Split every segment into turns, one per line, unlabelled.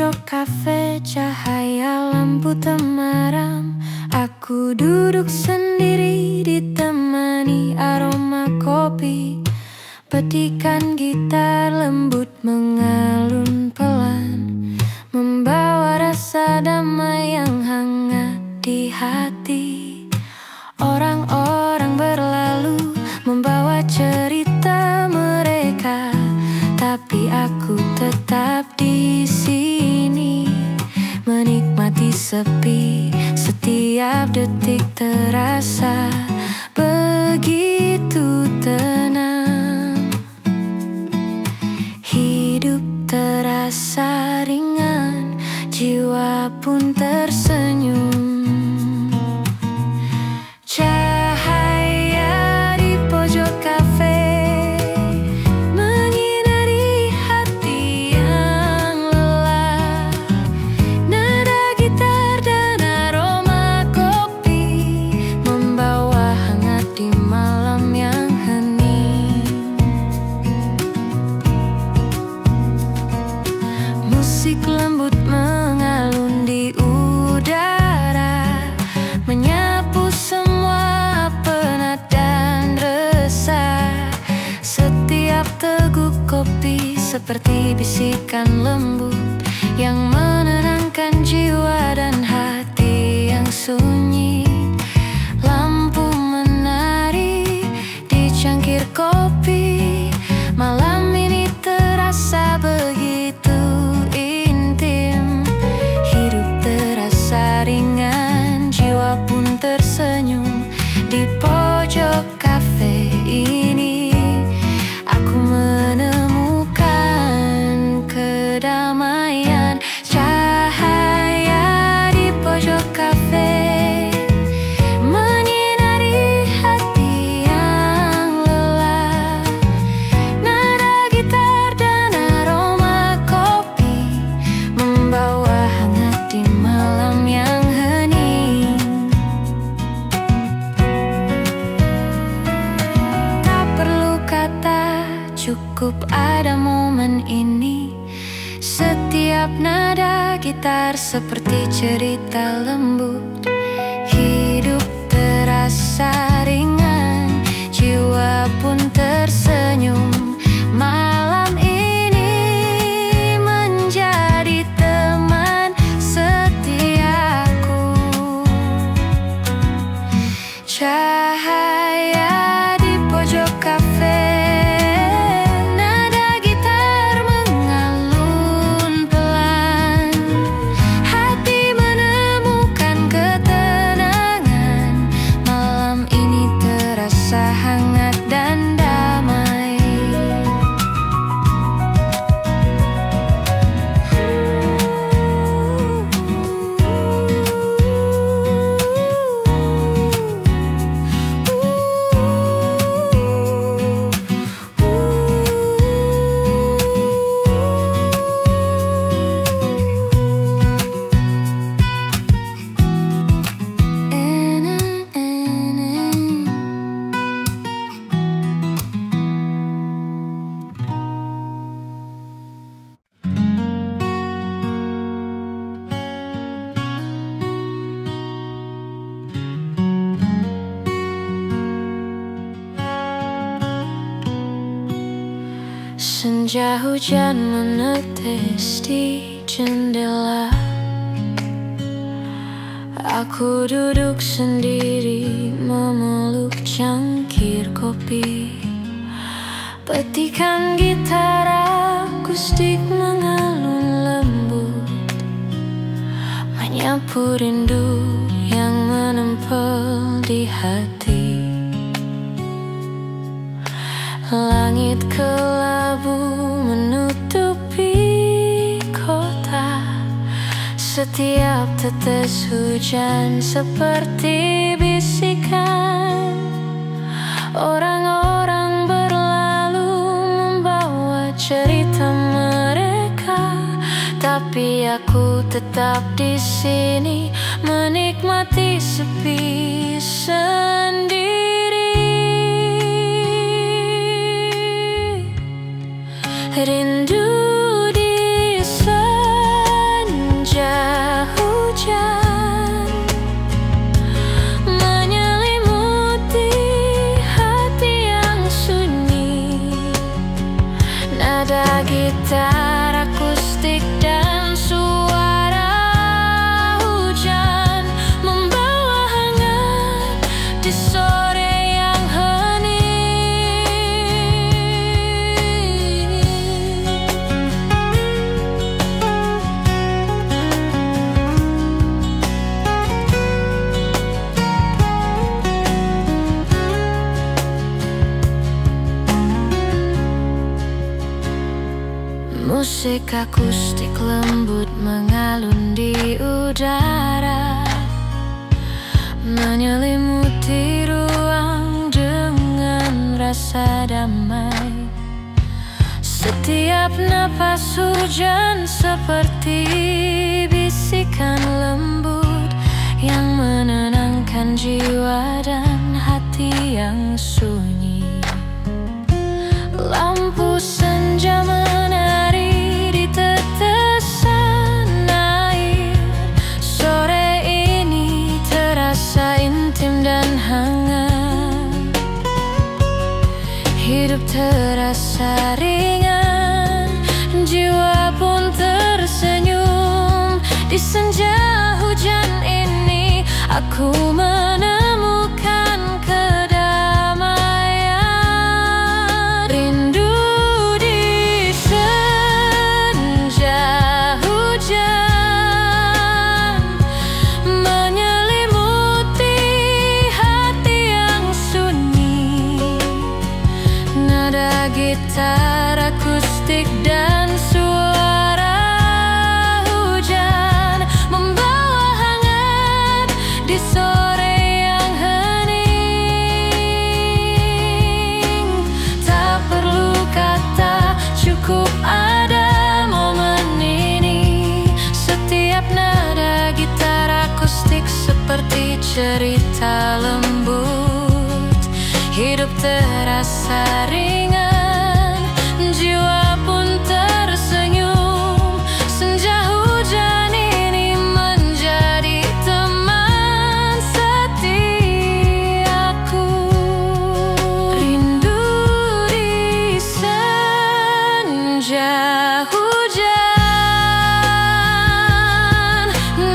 pojok kafe, cahaya lampu temaram. Aku duduk sendiri ditemani aroma kopi. Petikan gitar lembut mengalun pelan, membawa rasa damai yang hangat di hati. Orang-orang berlalu membawa cerita mereka, tapi aku tetap di sini menikmati sepi. Setiap detik terasa begitu tenang. Hidup terasa ringan, jiwa pun tersenyum. Cahaya di pojok kafe menyinari hati yang lelah. Nada gitar dan aroma kopi membawa hangat di malam yang hening. Musik lembut mengalun di udara, menyapu semua penat dan resah. Setiap teguk kopi seperti bisikan lembut yang menenangkan jiwa dan hati yang sunyi. Lampu menari di cangkir kopi, malam ini terasa begitu intim. Hidup terasa ringan, jiwa pun tersenyum. Di pojok kafe ini aku menemukan kedamaian. Cahaya di pojok kafe menyinari hati yang lelah. Nada gitar dan aroma kopi membawa hangat di malam yang hening. Tak perlu kata, cukup ada momen ini. Setiap nada gitar seperti cerita lembut. Hidup terasa ringan, jiwa pun tersenyum. Malam ini menjadi teman setiaku. Cahaya di pojok kafe, nada gitar mengalun pelan. Hati menemukan ketenangan. Malam ini terasa hangat dan damai. Senja hujan menetes di jendela. Aku duduk sendiri memeluk cangkir kopi. Petikan gitar akustik mengalun lembut, menyapu rindu yang menempel di hati. Langit kelabu menutupi kota. Setiap tetes hujan seperti bisikan. Orang-orang berlalu membawa cerita mereka, tapi aku tetap di sini menikmati sepi sendiri. Rindu di sana gitar akustik dan suara hujan membawa hangat di sore yang hening. Musik akustik lembut mengalun di udara, menyelimuti ruang dengan rasa damai. Setiap napas hujan seperti bisikan lembut yang menenangkan jiwa dan hati yang sunyi. Lampu senja menari di tetesan air. Sore ini terasa intim dan hangat. Hidup terasa ringan, jiwa pun tersenyum. Di senja hujan ini aku menemukan kedamaian. Rindu di senja hujan menyelimuti hati yang sunyi. Nada gitar akustik dan suara hujan membawa hangat di sore yang hening. Tak perlu kata, cukup ada momen ini. Setiap nada gitar akustik seperti cerita lembut. Hidup terasa ringan, jiwa pun tersenyum. Senja hujan ini menjadi teman setiaku. Rindu di senja hujan,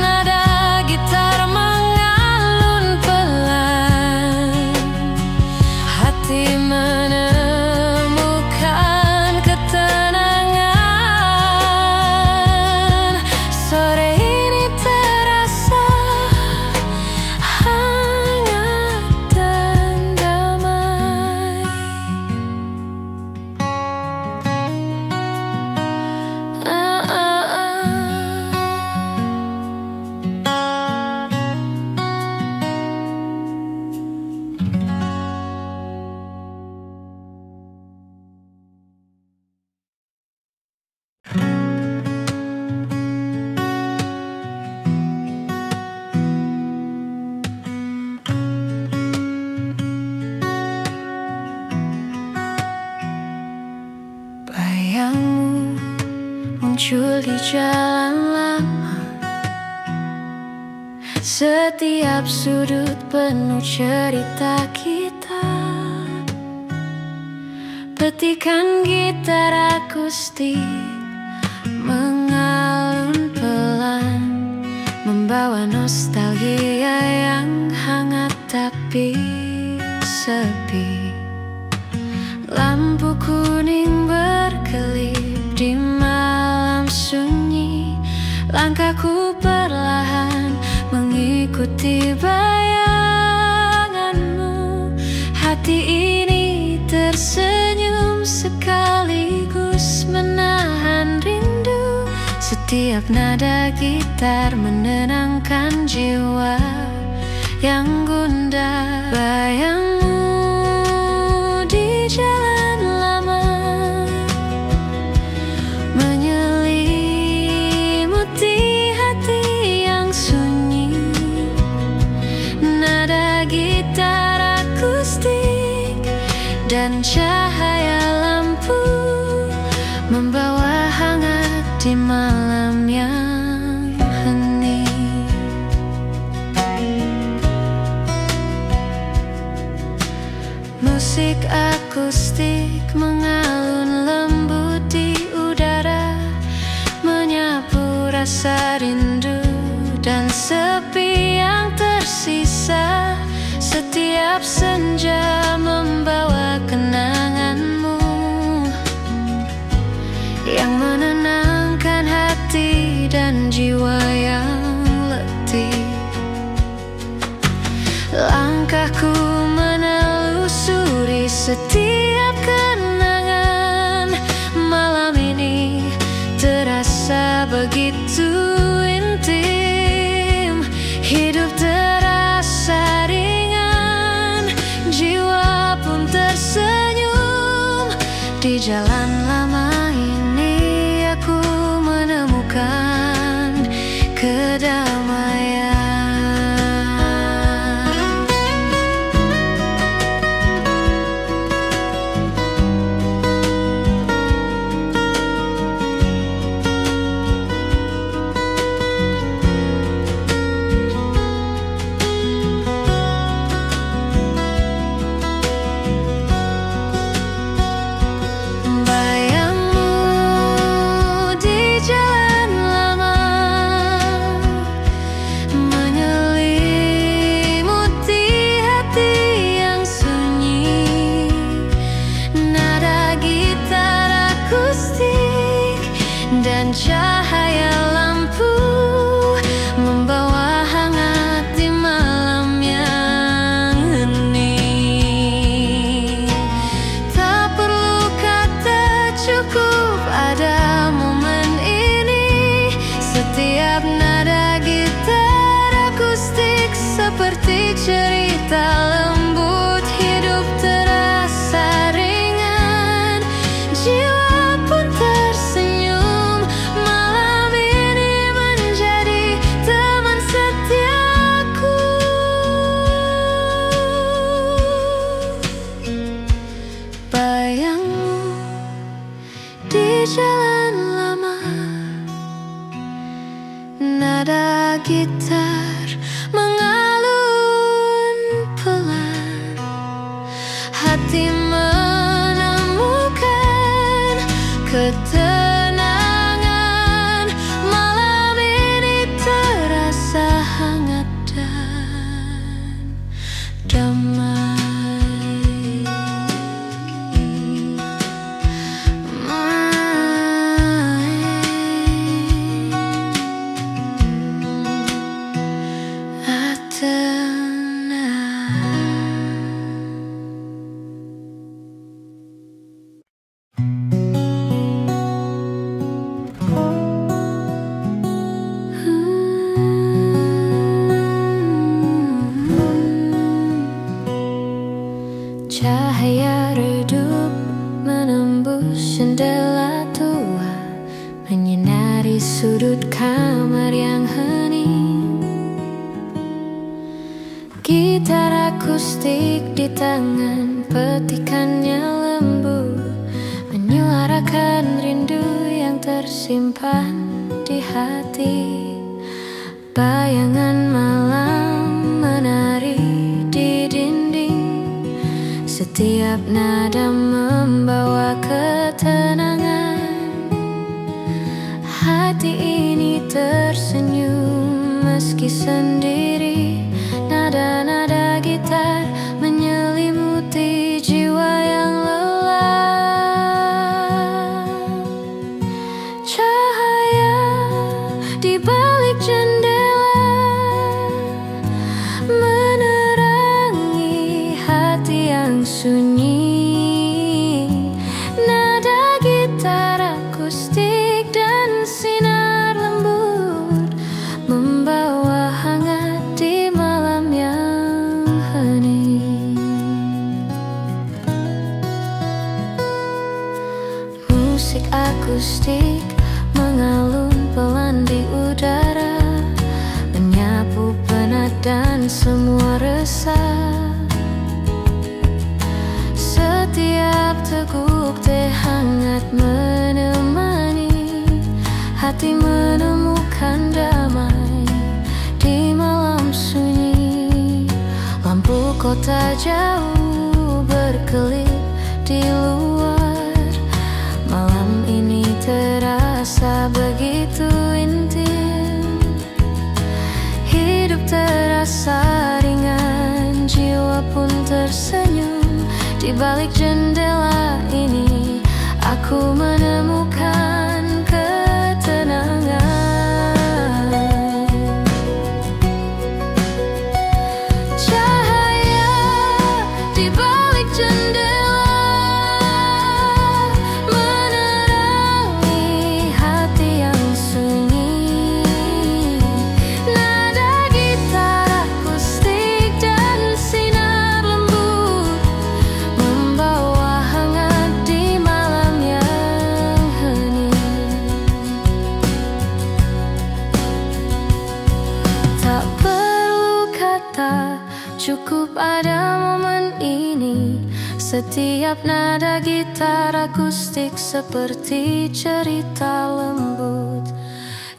nada gitar mengalun pelan. Hati menemukan ketenangan. Sore ini terasa hangat dan damai. Bayangmu muncul di jalan lama. Setiap sudut penuh cerita kita. Petikan gitar akustik mengalun pelan, membawa nostalgia yang hangat tapi sepi. Lampu kuning berkelip di malam sunyi. Langkahku perlahan mengikuti bayanganmu. Hati ini tersenyum sekaligus menahan rindu. Setiap nada gitar menenangkan jiwa yang gundah. Bayangmu di jalan lama menyelimuti hati yang sunyi. Nada gitar akustik dan cahaya lampu membawa hangat di malam yang hening. Musik akustik mengalun lembut di udara. sepi yang tersisa. Setiap senja membawa kenanganmu yang menenangkan hati dan jiwa yang letih. Langkahku menelusuri setiap kenangan. Malam ini terasa begitu intim. Hidup terasa ringan, jiwa pun tersenyum. Di jalan lama ini aku menemukan kedamaian. Dan cahaya lampu membawa hangat di malam yang hening. Tak perlu kata, cukup ada momen ini. Setiap nada gitar akustik seperti cerita lembut. Hidup terasa ringan, jiwa pun tersenyum. Malam ini menjadi teman setiaku. Bayangmu di jalan lama, nada gitar mengalun pelan. Hati menemukan ketenangan. Malam ini terasa hangat dan damai. Cahaya redup menembus jendela tua, menyinari sudut kamar yang hening. Gitar akustik di tangan, petikannya lembut, menyuarakan rindu yang tersimpan di hati. Bayangan malam menari di dinding, setiap nada membawa ketenangan. Hati ini tersenyum meski sendiri. Nada-nada gitar menyelimuti jiwa yang lelah. Cahaya di balik jendela menerangi hati yang sunyi. Nada gitar akustik dan sinar lembut membawa hangat di malam yang hening. Musik akustik mengalun pelan di udara, menyapu penat dan semua resah. Setiap teguk teh hangat menemani, hati menemukan damai di malam sunyi. Lampu kota jauh berkelip di luar, malam ini terasa begitu intim. terasa ringan, jiwa pun tersenyum. Di balik jendela ini aku menemukan ketenangan. Cahaya di balik jendela menerangi hati yang sunyi. Nada gitar akustik dan sinar lembut membawa hangat di malam yang hening. Tak perlu kata, cukup ada momen ini. Setiap nada gitar akustik seperti cerita lembut.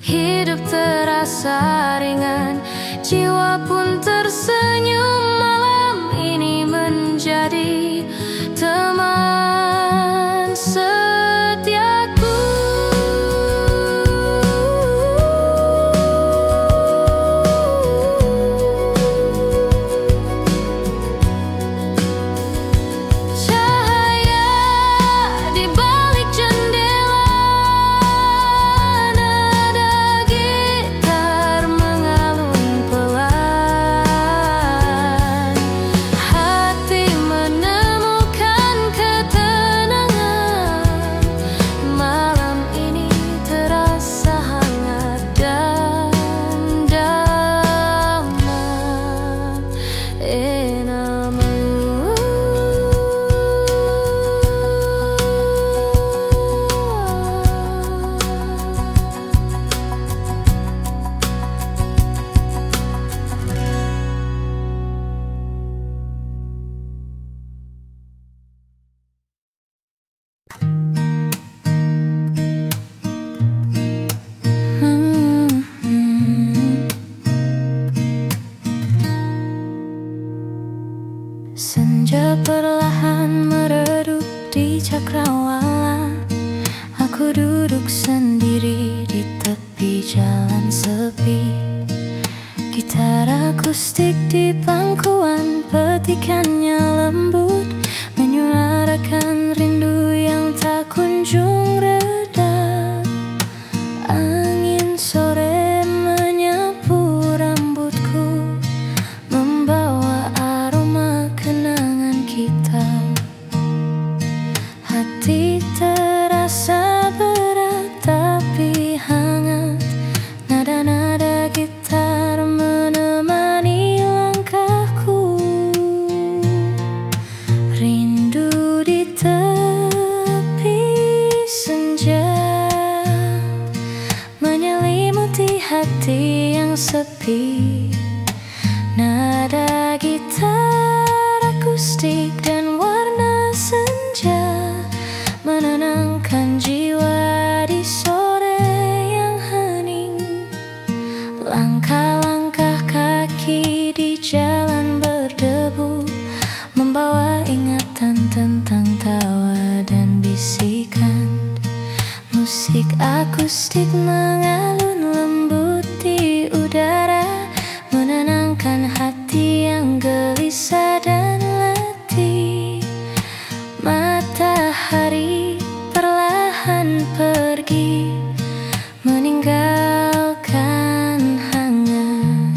Hidup terasa ringan, jiwa pun tersenyum. Malam ini menjadi teman setiaku. Cahaya di balik jendela, nada gitar mengalun pelan. Hati menemukan ketenangan. Malam ini terasa hangat dan damai. Enamu senja perlahan meredup di cakrawala. Aku duduk sendiri di tepi jalan sepi. Gitar akustik di pangkuan petikannya lembut, menyuarakan rindu yang tak kunjung reda. Angin sore menyapu rambutku, membawa aroma kenangan kita. Hati terasa berat tapi hangat. Nada-nada gitar menemani langkahku. Rindu di tepi senja menyelimuti hati yang sepi. Nada gitar akustik dan warna senja menenangkan jiwa di sore yang hening. Langkah-langkah kaki di jalan berdebu membawa ingatan tentang tawa dan bisikan. Musik akustik mengalun lembut di udara, menenangkan hati yang gelisah dan letih. Matahari perlahan pergi, meninggalkan hangat.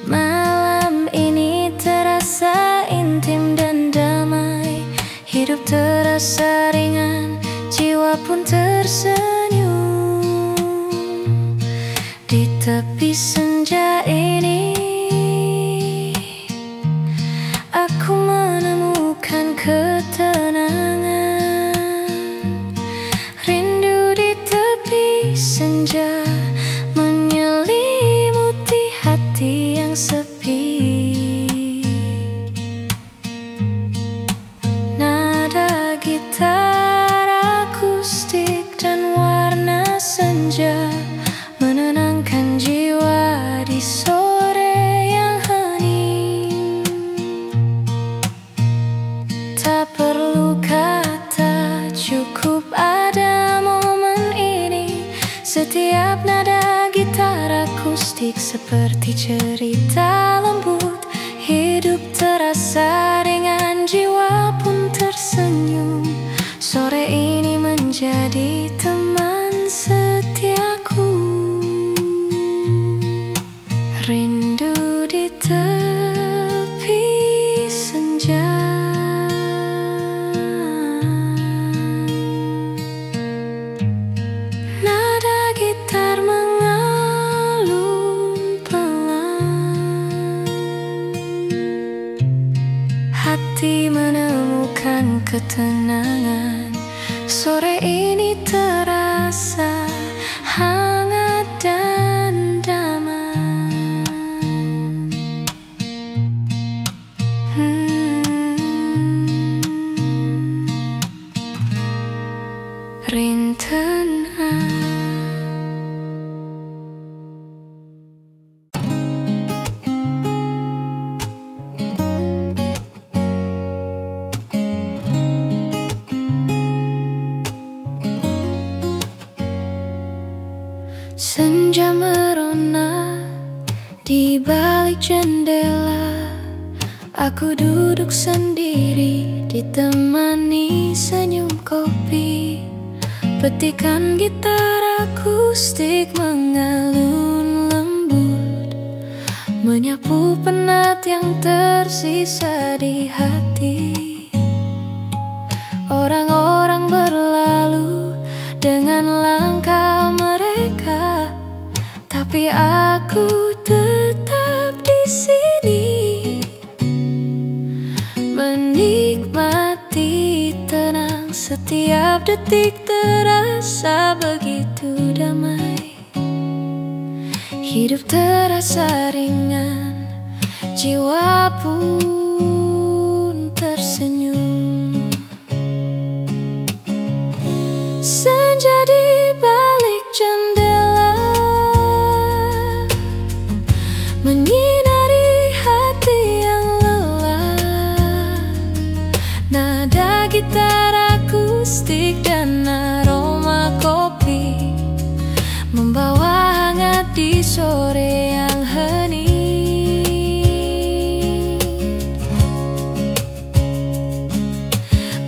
Malam ini terasa intim dan damai. Hidup terasa ringan, jiwa pun tersenyum. Di tepi senja ini aku menemukan ketenangan. Rindu di tepi senja menyelimuti hati yang sepi. Nada gitar akustik dan warna senja menenangkan jiwa di sore seperti cerita lembut. Hidup terasa ringan, jiwa pun tersenyum. Sore ini menjadi teman setiaku. Rindu di tepi senja. Nada gitar mengalun pelan. Hati menemukan ketenangan. Sore ini terasa hangat dan damai. Rintenan. Senja merona di balik jendela. Aku duduk sendiri ditemani senyum kopi. Petikan gitar akustik mengalun lembut, menyapu penat yang tersisa di hati. Orang-orang berlalu dengan langkah mereka, tapi aku tetap di sini, menikmati tenang. Setiap detik terasa begitu damai. Hidup terasa ringan, jiwa pun tersenyum. Senja di balik jendela menyinari hati yang lelah. Nada gitar akustik dan aroma kopi membawa hangat di sore yang hening.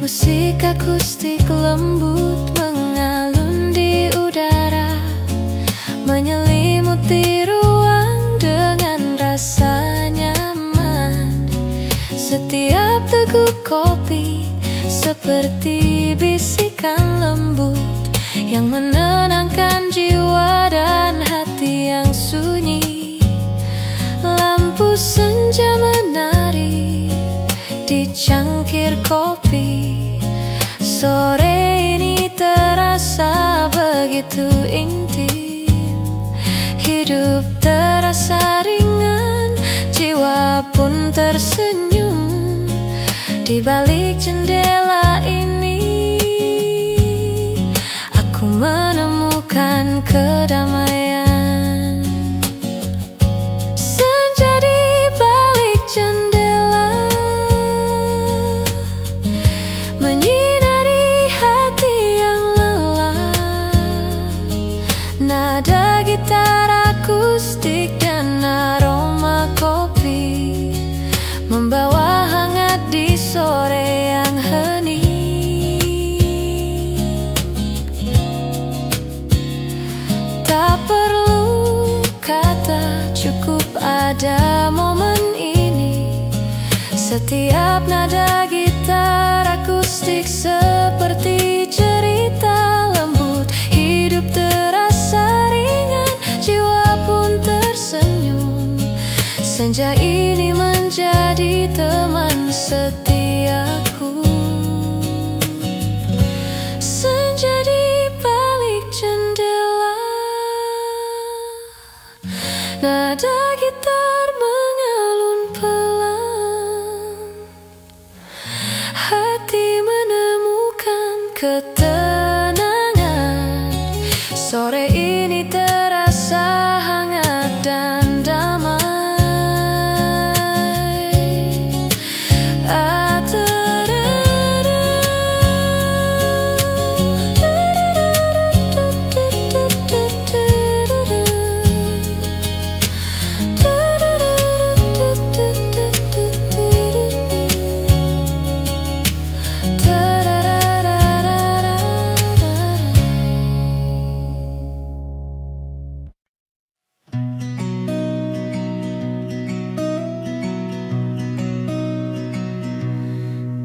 Musik akustik lembut mengalun di udara, menyelimuti ruang dengan rasa nyaman. Setiap teguk kopi seperti bisikan lembut yang menenangkan jiwa dan hati yang sunyi. Lampu senja menari di cangkir kopi. Sore ini terasa begitu intim. Hidup terasa ringan, jiwa pun tersenyum. Di balik jendela ini aku menemukan kedamaian. Senja di balik jendela menyinari hati yang lelah. Nada gitar akustik dan aroma kopi membawa hangat di sore yang hening. Tak perlu kata, cukup ada momen ini. Setiap nada gitar akustik seperti cerita lembut. Hidup terasa ringan, jiwa pun tersenyum. Senja ini menjadi teman setiaku. Senja di balik jendela, nada gitar mengalun pelan. Hati menemukan ketenangan. Sore ini terasa hangat dan damai.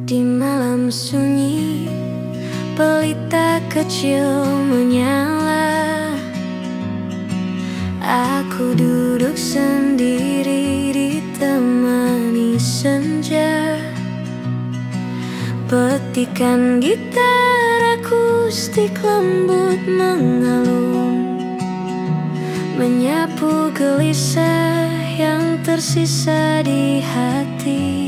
Di malam sunyi, pelita kecil menyala. Aku duduk sendiri ditemani senja. Petikan gitar akustik lembut mengalun, menyapu gelisah yang tersisa di hati.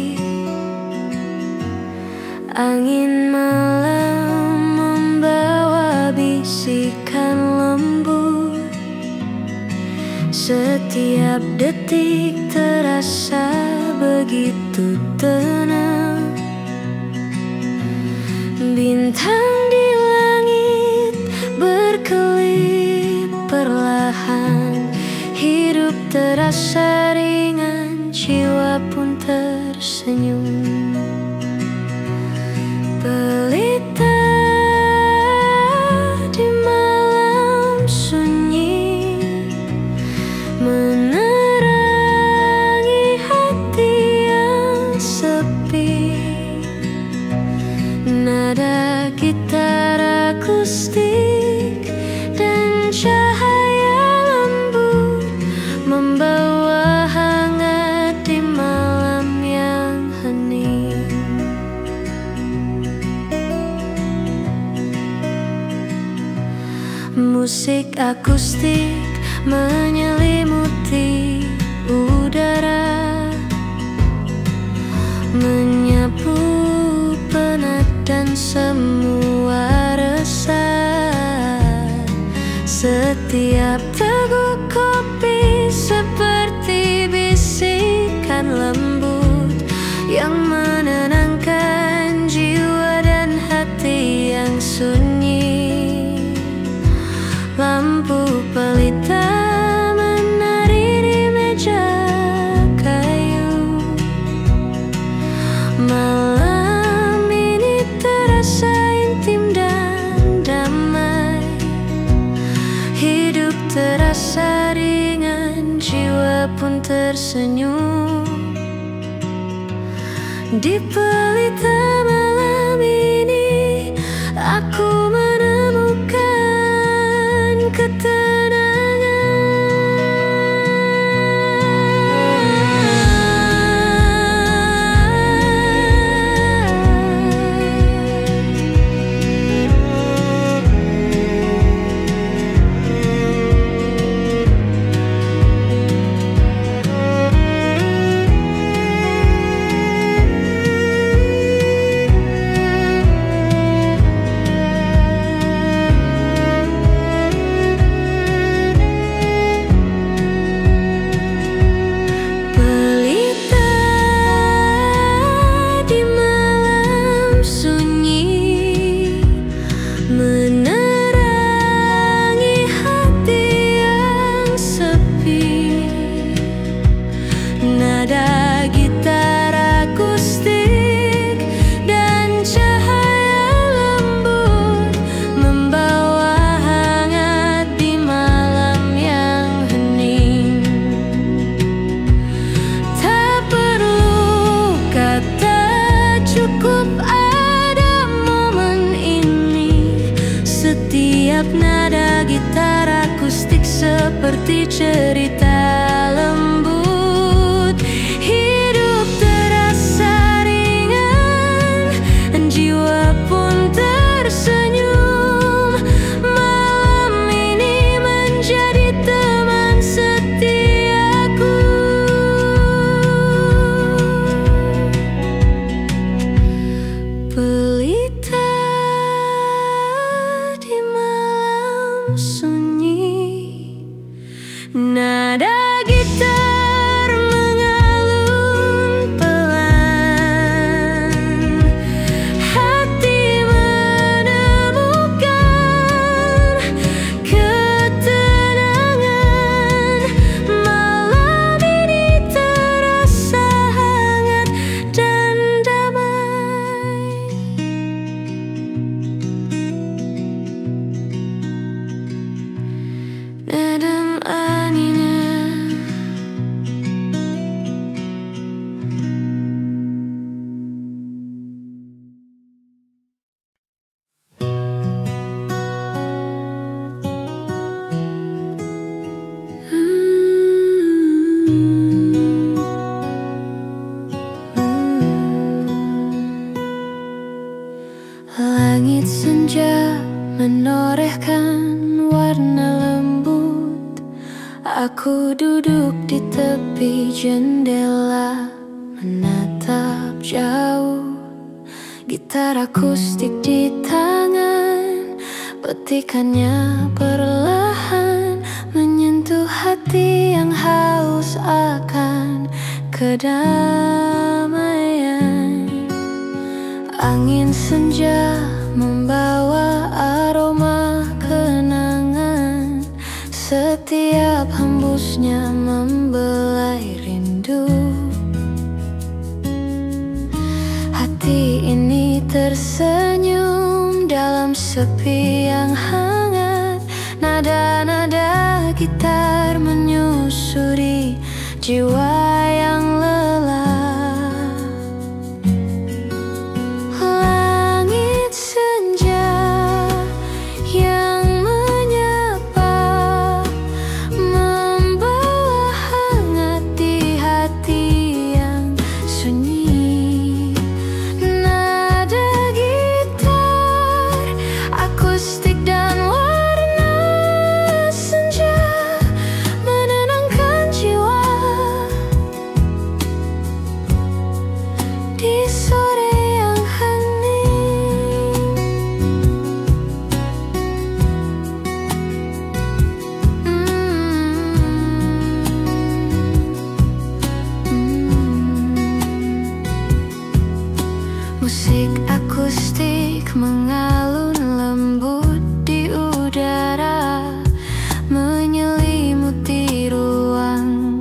Angin malam membawa bisikan lembut, setiap detik terasa begitu tenang. Bintang di langit berkelip perlahan, hidup terasa ringan, jiwa pun tersenyum. Pelita di malam sunyi menerangi hati yang sepi. Nada gitar akustik dan cahaya lembut membawa hangat di malam yang hening. Musik akustik menyelimuti udara, menyapu penat dan semua resah. Setiap teguk kopi seperti bisikan lembut yang menenangkan jiwa dan hati yang sunyi. Lampu pelita menari di meja kayu. Malam ini terasa intim dan damai. Hidup terasa ringan, jiwa pun tersenyum. Di pelita malam ini aku menemukan ketenangan. di tepi jendela, menatap jauh. Gitar akustik di tangan, petikannya perlahan menyentuh hati yang haus akan kedamaian. Angin senja membawa aroma kenangan, setiap hembusnya membelai rindu. Hati ini tersenyum dalam sepi yang hangat. Nada-nada gitar menyusuri jiwa yang lelah. Langit senja yang menyapa, membawa hangat di hati yang sunyi. Nada gitar akustik dan warna senja menenangkan jiwa di sore yang hening. Musik akustik mengalun lembut di udara, menyelimuti ruang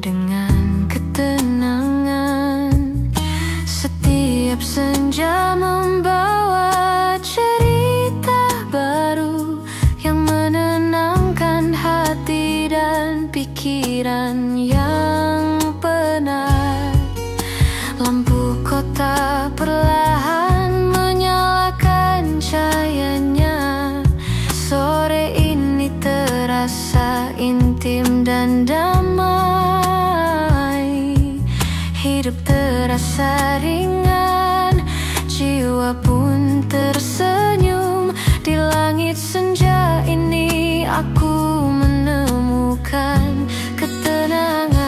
dengan ketenangan. Setiap senja membawa cerita baru yang menenangkan hati dan pikiran yang penat. Lampu kota perlahan menyalakan cahayanya. Sore ini terasa intim dan damai. Hidup terasa ringan, jiwa pun tersenyum. Di langit senja ini aku menemukan ketenangan.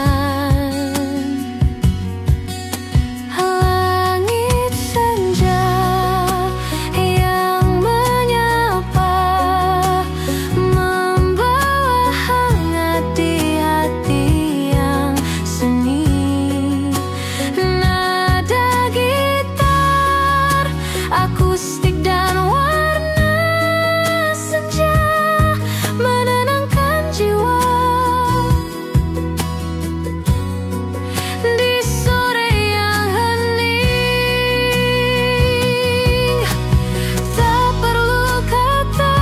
Langit senja yang menyapa, membawa hangat di hati yang seni. Nada gitar akustik dan warna senja menenangkan jiwa di sore yang hening. Tak perlu kata,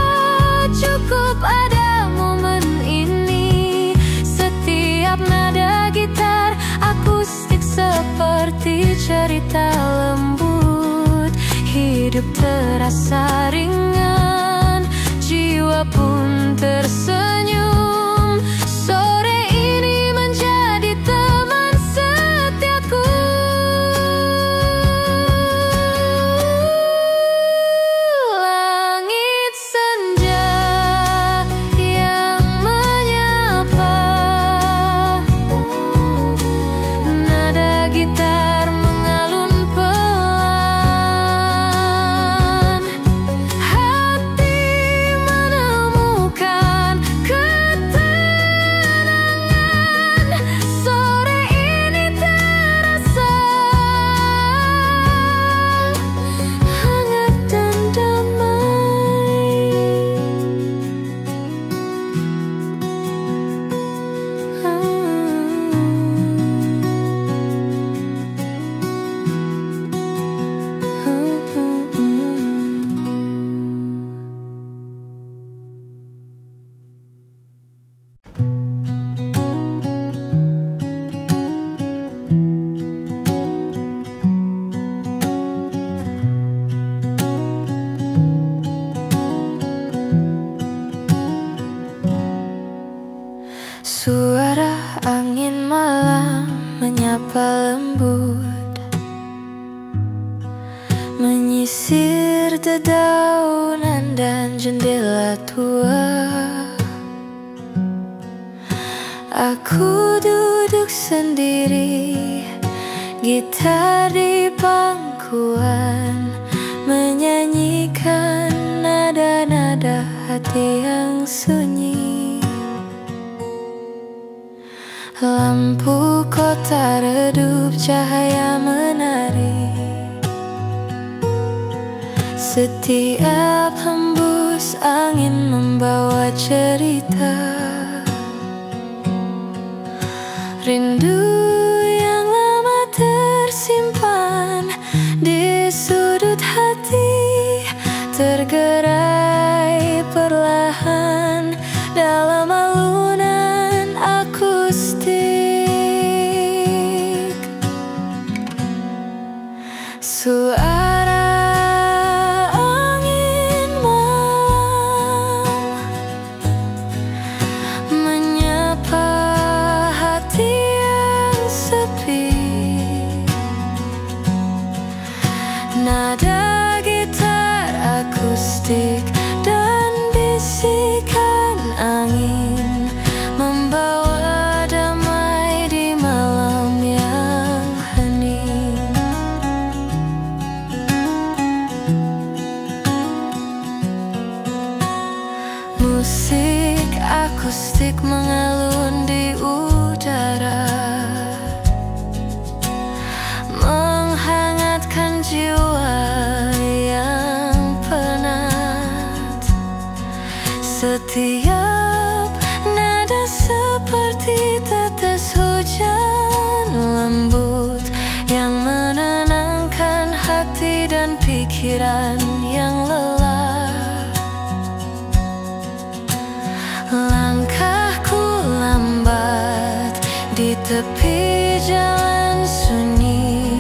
cukup ada momen ini. Setiap nada gitar akustik seperti cerita lembut. Hidup terasa ringan, jiwa pun tersenyum. Sore ini menjadi teman setiaku. Langit senja yang menyapa, nada gitar mengalun pelan. Hati menemukan ketenangan. Sore ini terasa hangat dan suara angin malam menyapa lembut, menyisir dedaunan dan jendela tua. Aku duduk sendiri, gitar di pangkuan, menyanyikan nada-nada hati yang sunyi. Lampu kota redup, cahaya menari. Setiap hembus angin membawa cerita. Rindu yang lama tersimpan di sudut hati, tergerai perlahan dalam alunan akustik. Suara angin malam menyapa hati yang sepi. Nada gitar akustik dan bisikan angin membawa damai di malam yang hening. Musik akustik mengalun di udara, menghangatkan jiwa yang penat. Setiap nada seperti tetes hujan lembut yang menenangkan hati dan pikiran yang lelah. Langkahku lambat di tepi jalan sunyi.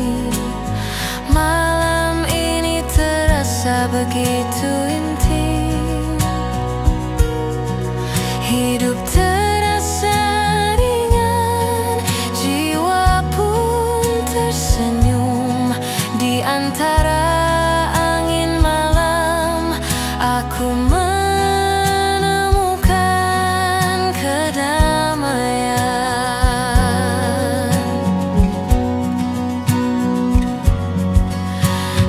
Malam ini terasa begitu intim. Hidup terasa ringan, jiwa pun tersenyum. Di antara angin malam, aku menemukan kedamaian.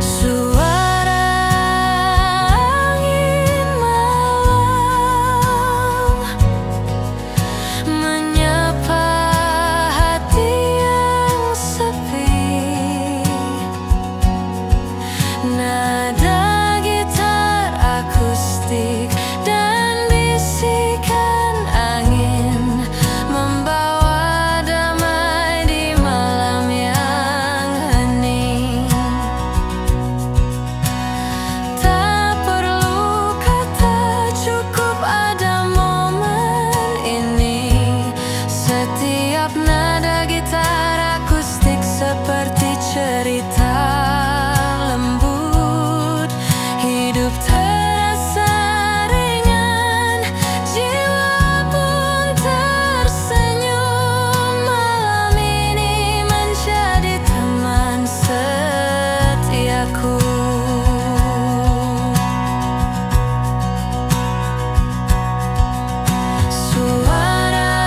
Suara angin malam menyapa hati yang sepi. Nada gitar akustik dan bisikan angin membawa damai di malam yang hening. Tak perlu kata, cukup ada momen ini. Setiap nada gitar akustik seperti cerita lembut. Hidup terasa ringan, jiwa pun tersenyum. Malam ini menjadi teman setiaku. Suara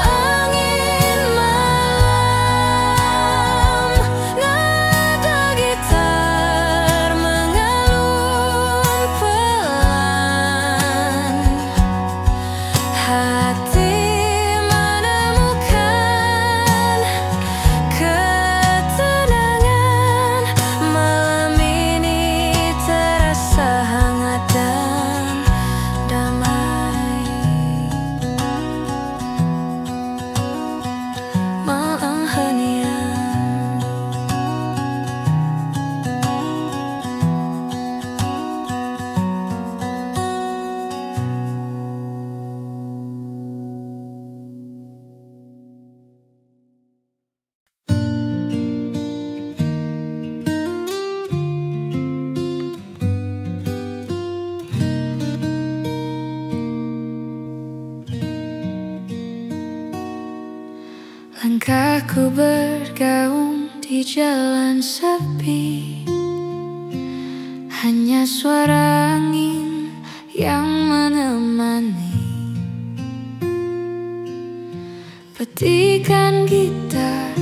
angin malam, nada gitar mengalun pelan. Hati menemukan ketenangan. Malam ini terasa hangat dan damai. Malam henian. Langkahku bergaung di jalan sepi, hanya suara angin yang menemani. Petikan gitar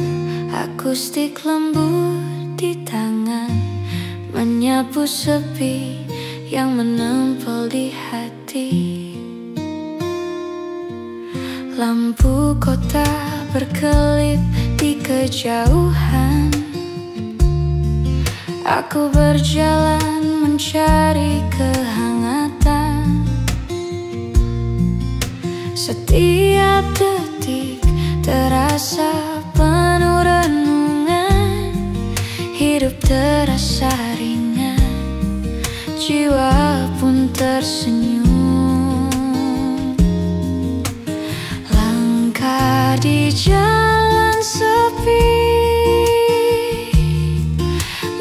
akustik lembut di tangan, menyapu sepi yang menempel di hati. Lampu kota berkelip di kejauhan. Aku berjalan mencari kehangatan. Setiap detik terasa penuh renungan. Hidup terasa ringan, jiwa pun tersenyum. Langkah di jalan sepi,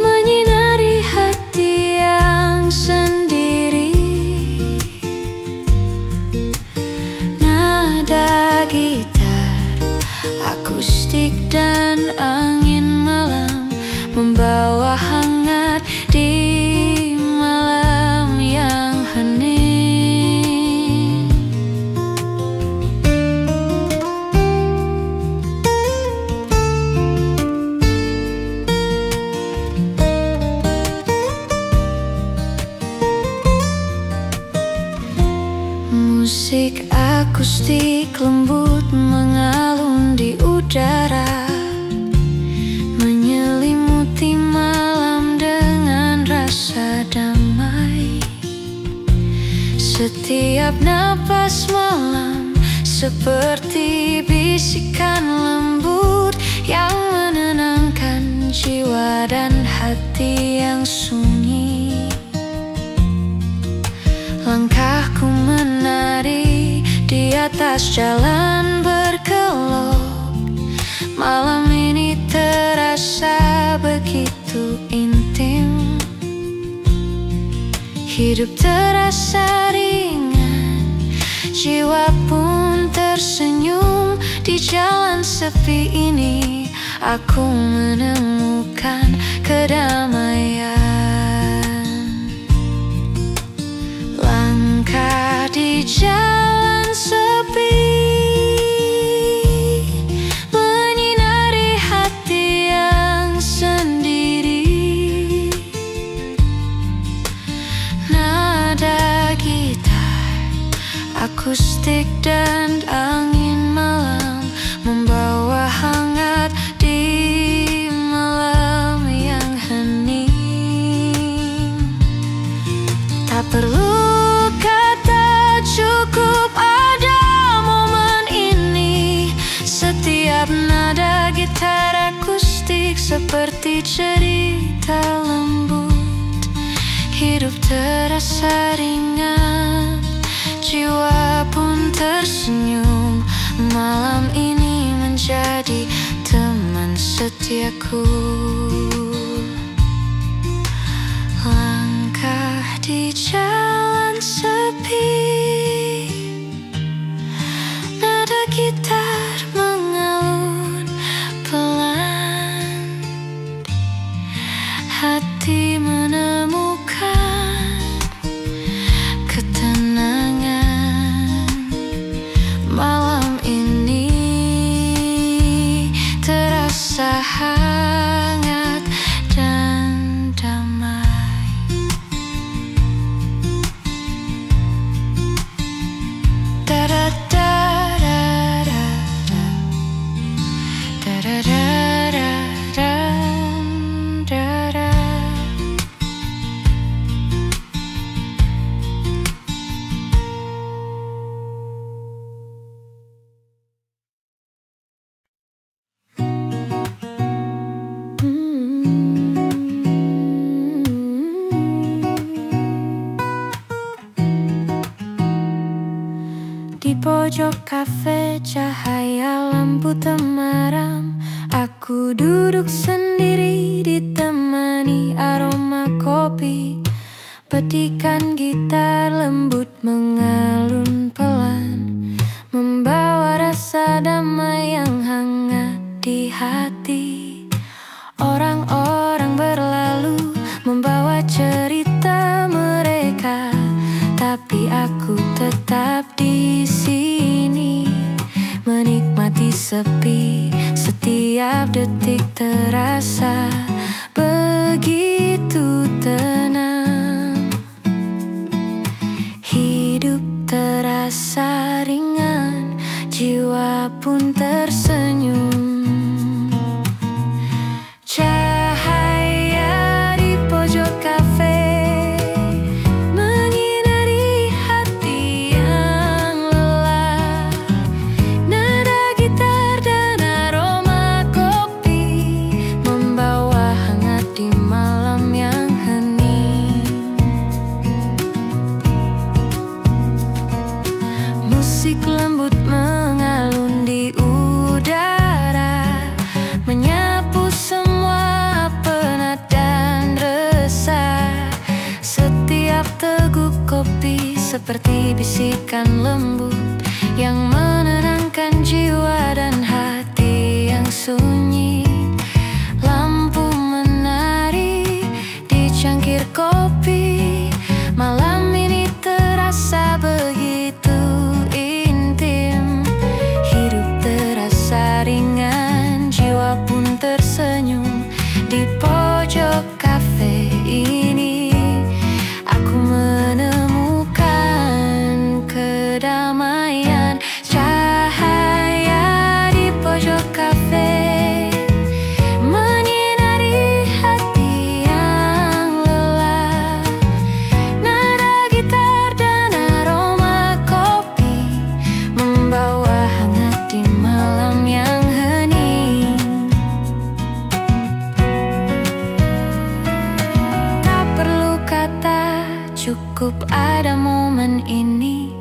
menyinari hati yang sendiri. Nada gitar akustik dan angin malam membawa hangat di malam yang hening. Musik akustik lembut mengalun di udara, menyelimuti malam dengan rasa damai. Setiap napas malam seperti bisikan lembut yang menenangkan jiwa dan hati yang sunyi. Langkahku menari di atas jalan berkelok. Malam ini terasa begitu intim. Hidup terasa ringan, jiwa pun tersenyum. Di jalan sepi ini aku menemukan kedamaian. Langkah di jalan sepi, menyinari hati yang sendiri. Nada gitar akustik dan angin malam membawa hangat di malam yang hening. Tak perlu kata, cukup ada momen ini. Setiap nada gitar akustik seperti cerita lembut. Hidup terasa ringan, jiwa pun tersenyum. Malam ini menjadi teman setiaku. Langkah di jalan sepi, nada gitar mengalun pelan. Hati menemukan ketenangan. Malam ini terasa hangat dan damai. Di pojok kafe cahaya lampu temaram, aku duduk sendiri ditemani aroma kopi. Petikan gitar lembut mengalun pelan, membawa rasa damai yang hangat di hati. Orang-orang berlalu membawa cerita mereka, tapi aku tetap di sini menikmati sepi, setiap detik terasa begitu tenang. Hidup terasa ringan, jiwa pun tersenyum. Cahaya di pojok kafe menyinari hati yang lelah. Nada gitar dan aroma kopi membawa hangat di malam yang hening. Musik lembut mengalun di udara, menyapu semua penat dan resah. Setiap teguk kopi seperti bisikan lembut yang menenangkan jiwa dan hati yang sunyi. Lampu menari di cangkir kopi, malam ini terasa begitu intim. Hidup terasa ringan, jiwa pun tersenyum. Di pojok kafe ini aku menemukan kedamaian. Cahaya di pojok kafe menyinari hati yang lelah. Nada gitar dan aroma kopi membawa hangat di malam yang hening. Tak perlu kata, cukup ada momen ini.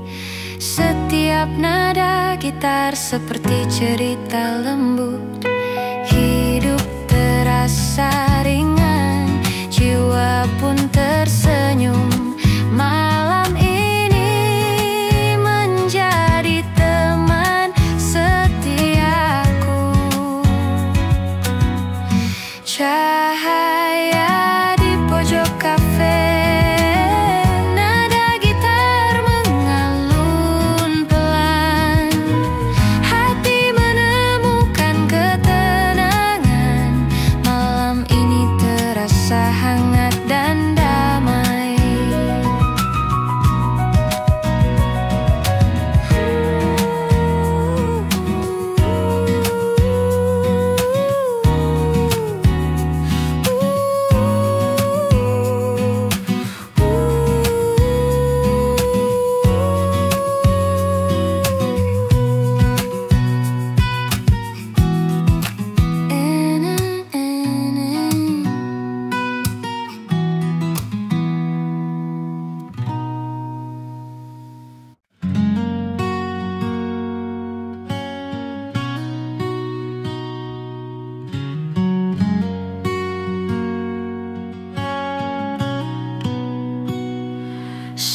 Setiap nada gitar seperti cerita lembut. Hidup terasa ringan, jiwa pun tersenyum. Malam ini menjadi teman setiaku. Cahaya di pojok kafe, nada gitar mengalun pelan. Hati menemukan ketenangan. Malam ini terasa hangat dan damai.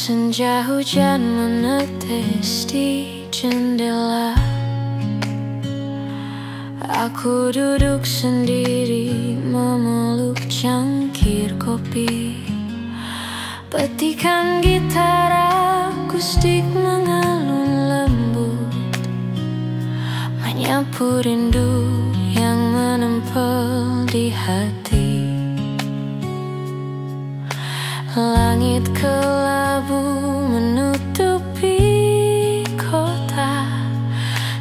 Senja hujan menetes di jendela. Aku duduk sendiri memeluk cangkir kopi. Petikan gitar akustik mengalun lembut, menyapu rindu yang menempel di hati. Langit kelabu menutupi kota.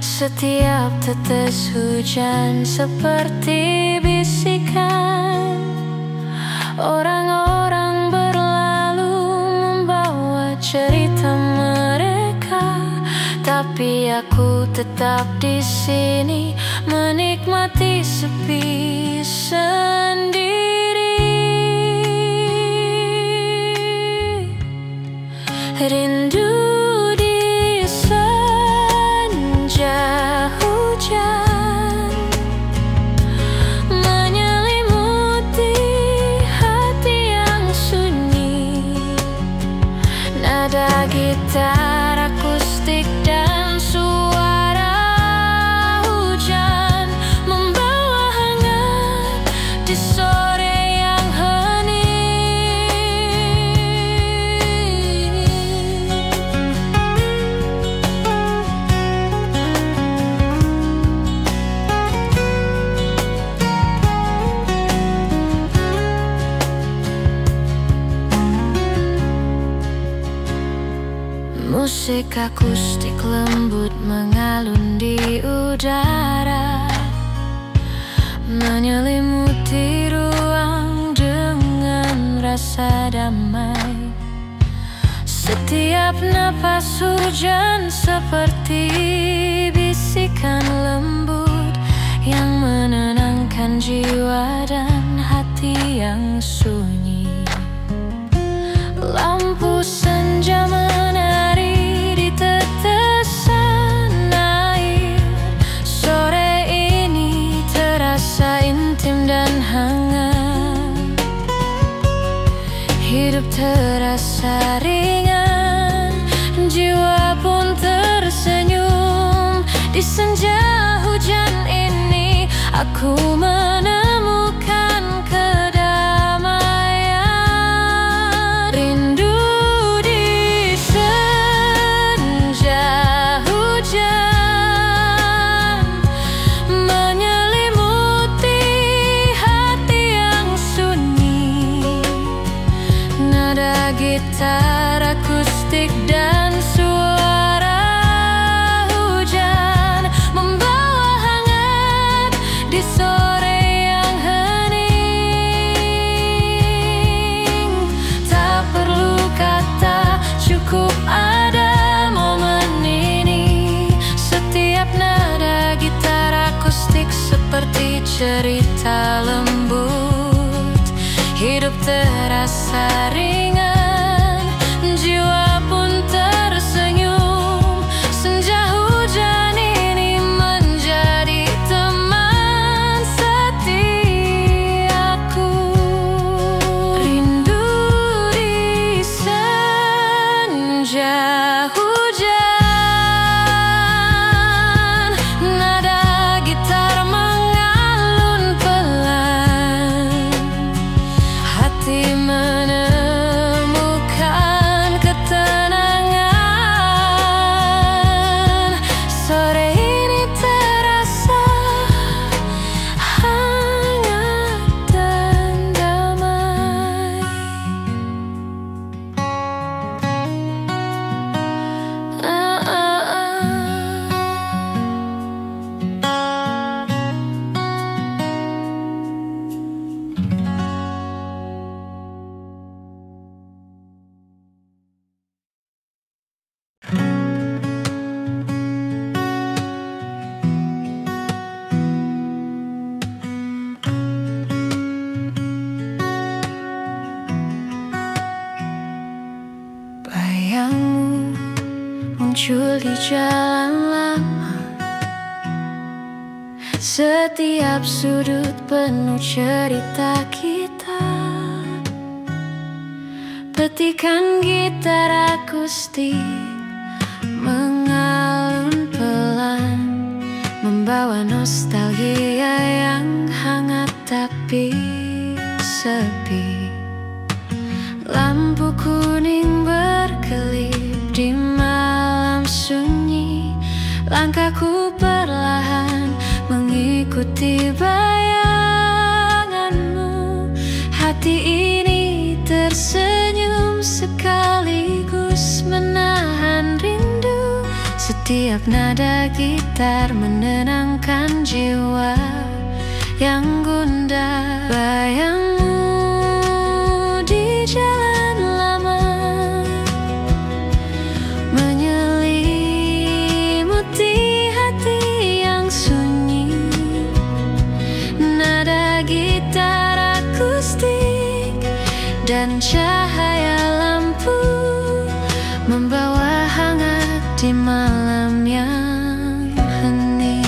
Setiap tetes hujan seperti bisikan. Orang-orang berlalu membawa cerita mereka, tapi aku tetap di sini menikmati sepi sendiri. Rindu di senja hujan menyelimuti hati yang sunyi. Nada gitar akustik dan suara hujan membawa hangat di sore yang hening. Musik akustik lembut mengalun di udara, menyelimuti ruang dengan rasa damai. Setiap napas hujan seperti bisikan lembut yang menenangkan jiwa dan hati yang sunyi. Lampu senja menari di tetesan air. Sore ini terasa intim dan hangat. Hidup terasa ringan, jiwa pun tersenyum. Di senja hujan ini aku menemukan kedamaian. Rindu di senja hujan menyelimuti hati yang sunyi. Nada gitar akustik dan suara hujan membawa hangat di sore yang hening. Tak perlu kata, cukup ada momen ini. Setiap nada gitar akustik seperti cerita lembut. Hidup terasa ringan, jiwa pun tersenyum. Senja hujan ini menjadi teman setiaku. Rindu di senja hujan, nada gitar mengalun pelan. Hati menemukan ketenangan. Sore ini terasa hangat dan damai. Bayangmu muncul di jalan lama. Setiap sudut penuh cerita kita. Petikan gitar akustik mengalun pelan, membawa nostalgia yang hangat tapi sepi. Lampu kuning berkelip di malam sunyi. Langkahku perlahan mengikuti bayanganmu. Hati ini tersenyum sekaligus menahan rindu. Setiap nada gitar menenangkan jiwa yang gundah. Bayangmu di jalan lama menyelimuti hati yang sunyi. Nada gitar akustik dan cahaya lampu membawa hangat di malam yang hening.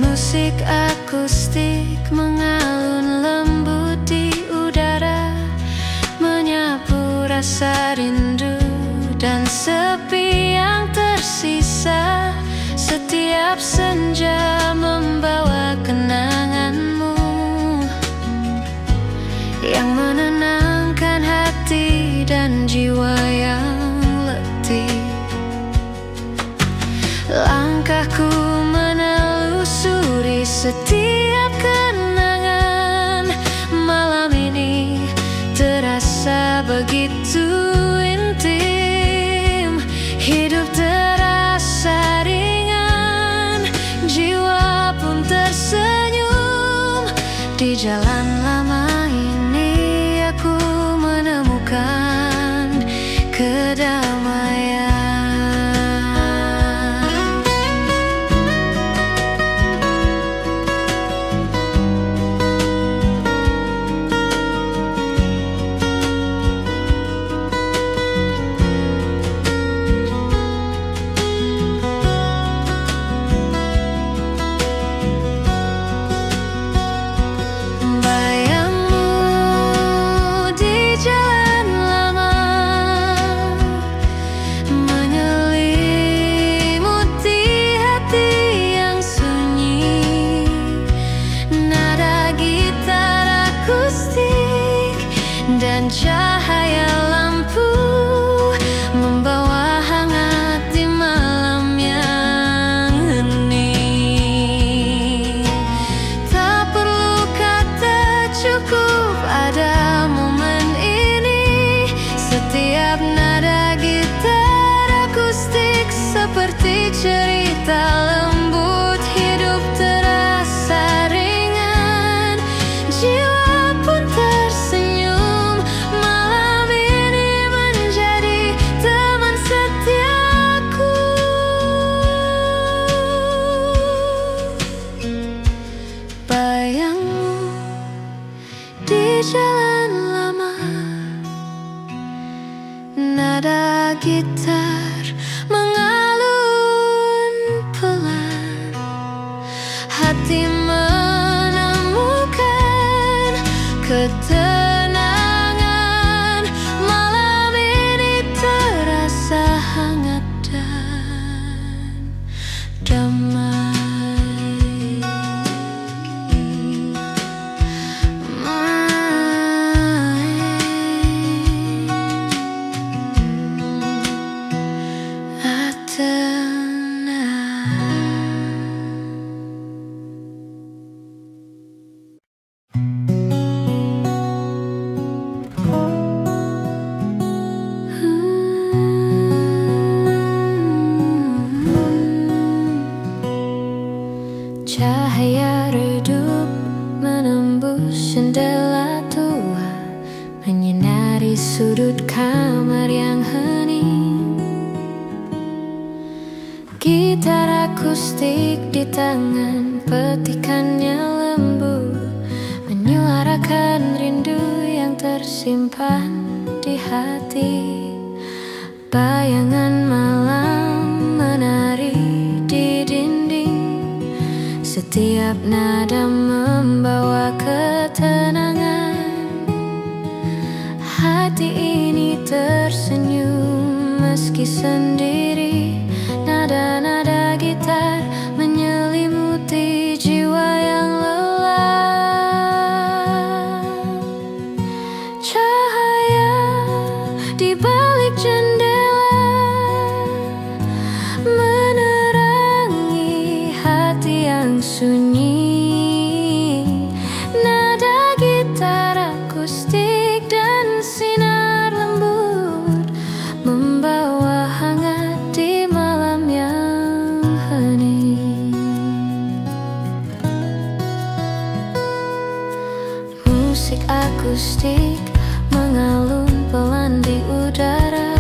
Musik akustik mengalun lembut di udara, menyapu rasa rindu dan sepi yang tersisa. Setiap senja membawa kenanganmu yang menenangkan hati dan jiwa yang letih. Langkahku menelusuri setiap kenangan. Malam ini jalan lama ini aku menemukan kedamaian. Dan cahaya lampu membawa hangat di malam yang hening. Tak perlu kata, cukup ada momen ini. Setiap nada gitar akustik seperti cerita lembut. Hidup terasa ringan, jiwa pun tersenyum. Malam ini menjadi teman setiaku. Bayangmu di jalan lama, nada gitar mengalun pelan. Hati menemukan ketenangan. Malam ini terasa hangat dan damai. Cahaya redup menembus jendela tua, menyinari sudut kamar yang hening. Gitar akustik di tangan, petikannya lembut, menyuarakan rindu yang tersimpan di hati. Bayangan malam menari di dinding, setiap nada membawa ketenangan. Hati ini tersenyum meski sendiri. Nada-nada gitar menyelimuti jiwa yang lelah. Cahaya di balik jendela menerangi hati yang sunyi. Nada gitar akustik dan sinar lembut membawa hangat di malam yang hening. Musik akustik mengalun pelan di udara,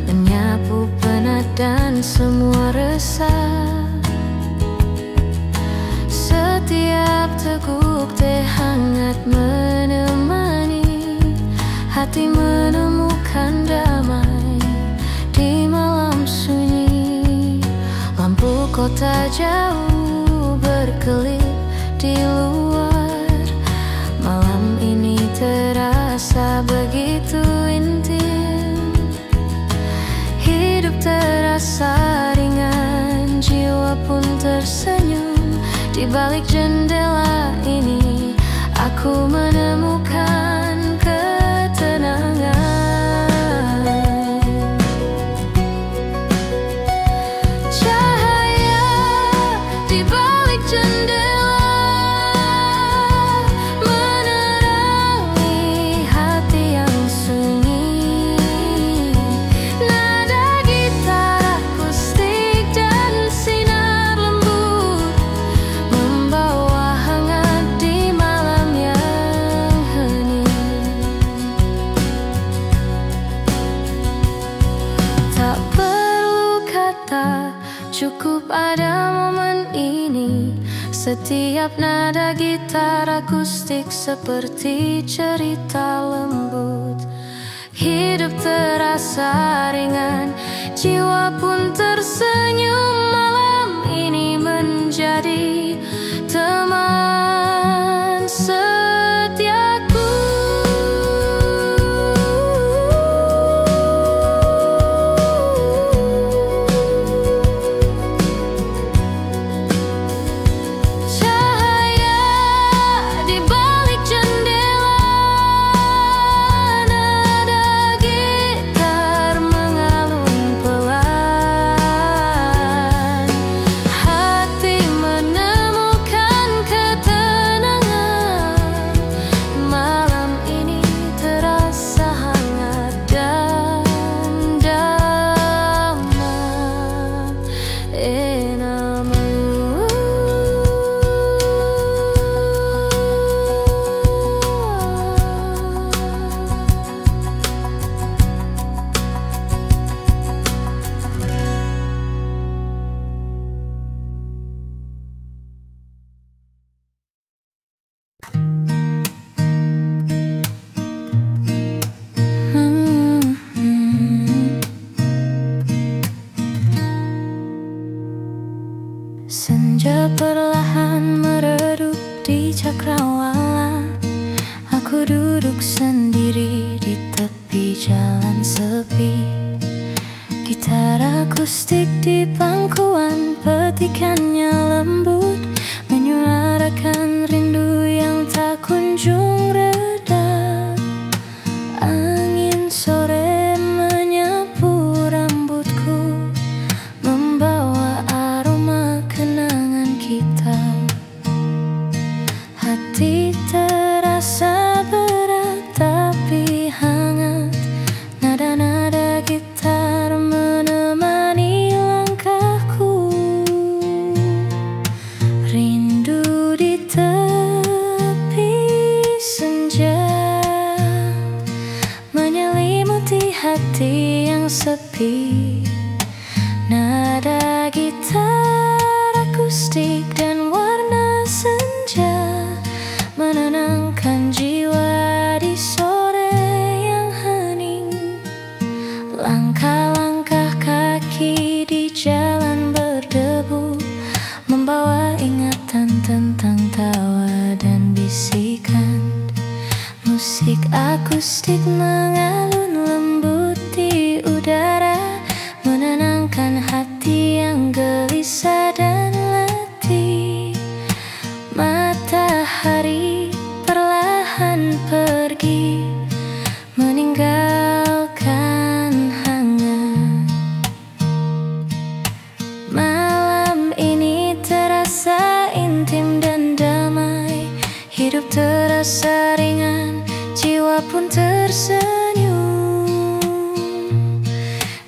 menyapu penat dan semua resah. Setiap teguk teh hangat menemani, hati menemukan damai di malam sunyi. Lampu kota jauh berkelip di luar, malam ini terasa begitu intim. Hidup terasa ringan, jiwa pun tersenyum. Di balik jendela ini aku menemukan ketenangan. Cahaya di balik jendela menerangi hati yang sunyi. Nada gitar akustik dan sinar lembut membawa hangat di malam kata, cukup ada momen ini. Setiap nada gitar akustik seperti cerita lembut. Hidup terasa ringan, jiwa pun tersenyum. Malam ini menjadi teman setiaku. Cahaya di balik jendela, nada gitar mengalun pelan. Hati menemukan ketenangan. Malam ini terasa hangat dan damai. Namamu. Senja perlahan meredup di cakrawala. Aku duduk sendiri di tepi jalan sepi. Gitar akustik di pangkuan, petikannya lembut, menyuarakan rindu yang tak kunjung reda. Angin sore menyapu rambutku, membawa aroma kenangan kita. Hati terasa berat tapi hangat. Nada-nada gitar menemani langkahku. Rindu di tepi senja, menyelimuti hati yang sepi. Nada gitar akustik dan warna senja menenangkan jiwa di sore yang hening. Langkah-langkah kaki di jalan berdebu, membawa ingatan tentang tawa dan bisikan. Musik akustik mengalun lembut di udara, menenangkan hati yang gelisah dan letih. Matahari perlahan pergi, meninggalkan hangat. Malam ini terasa intim dan damai. Hidup terasa ringan, jiwa pun tersenyum.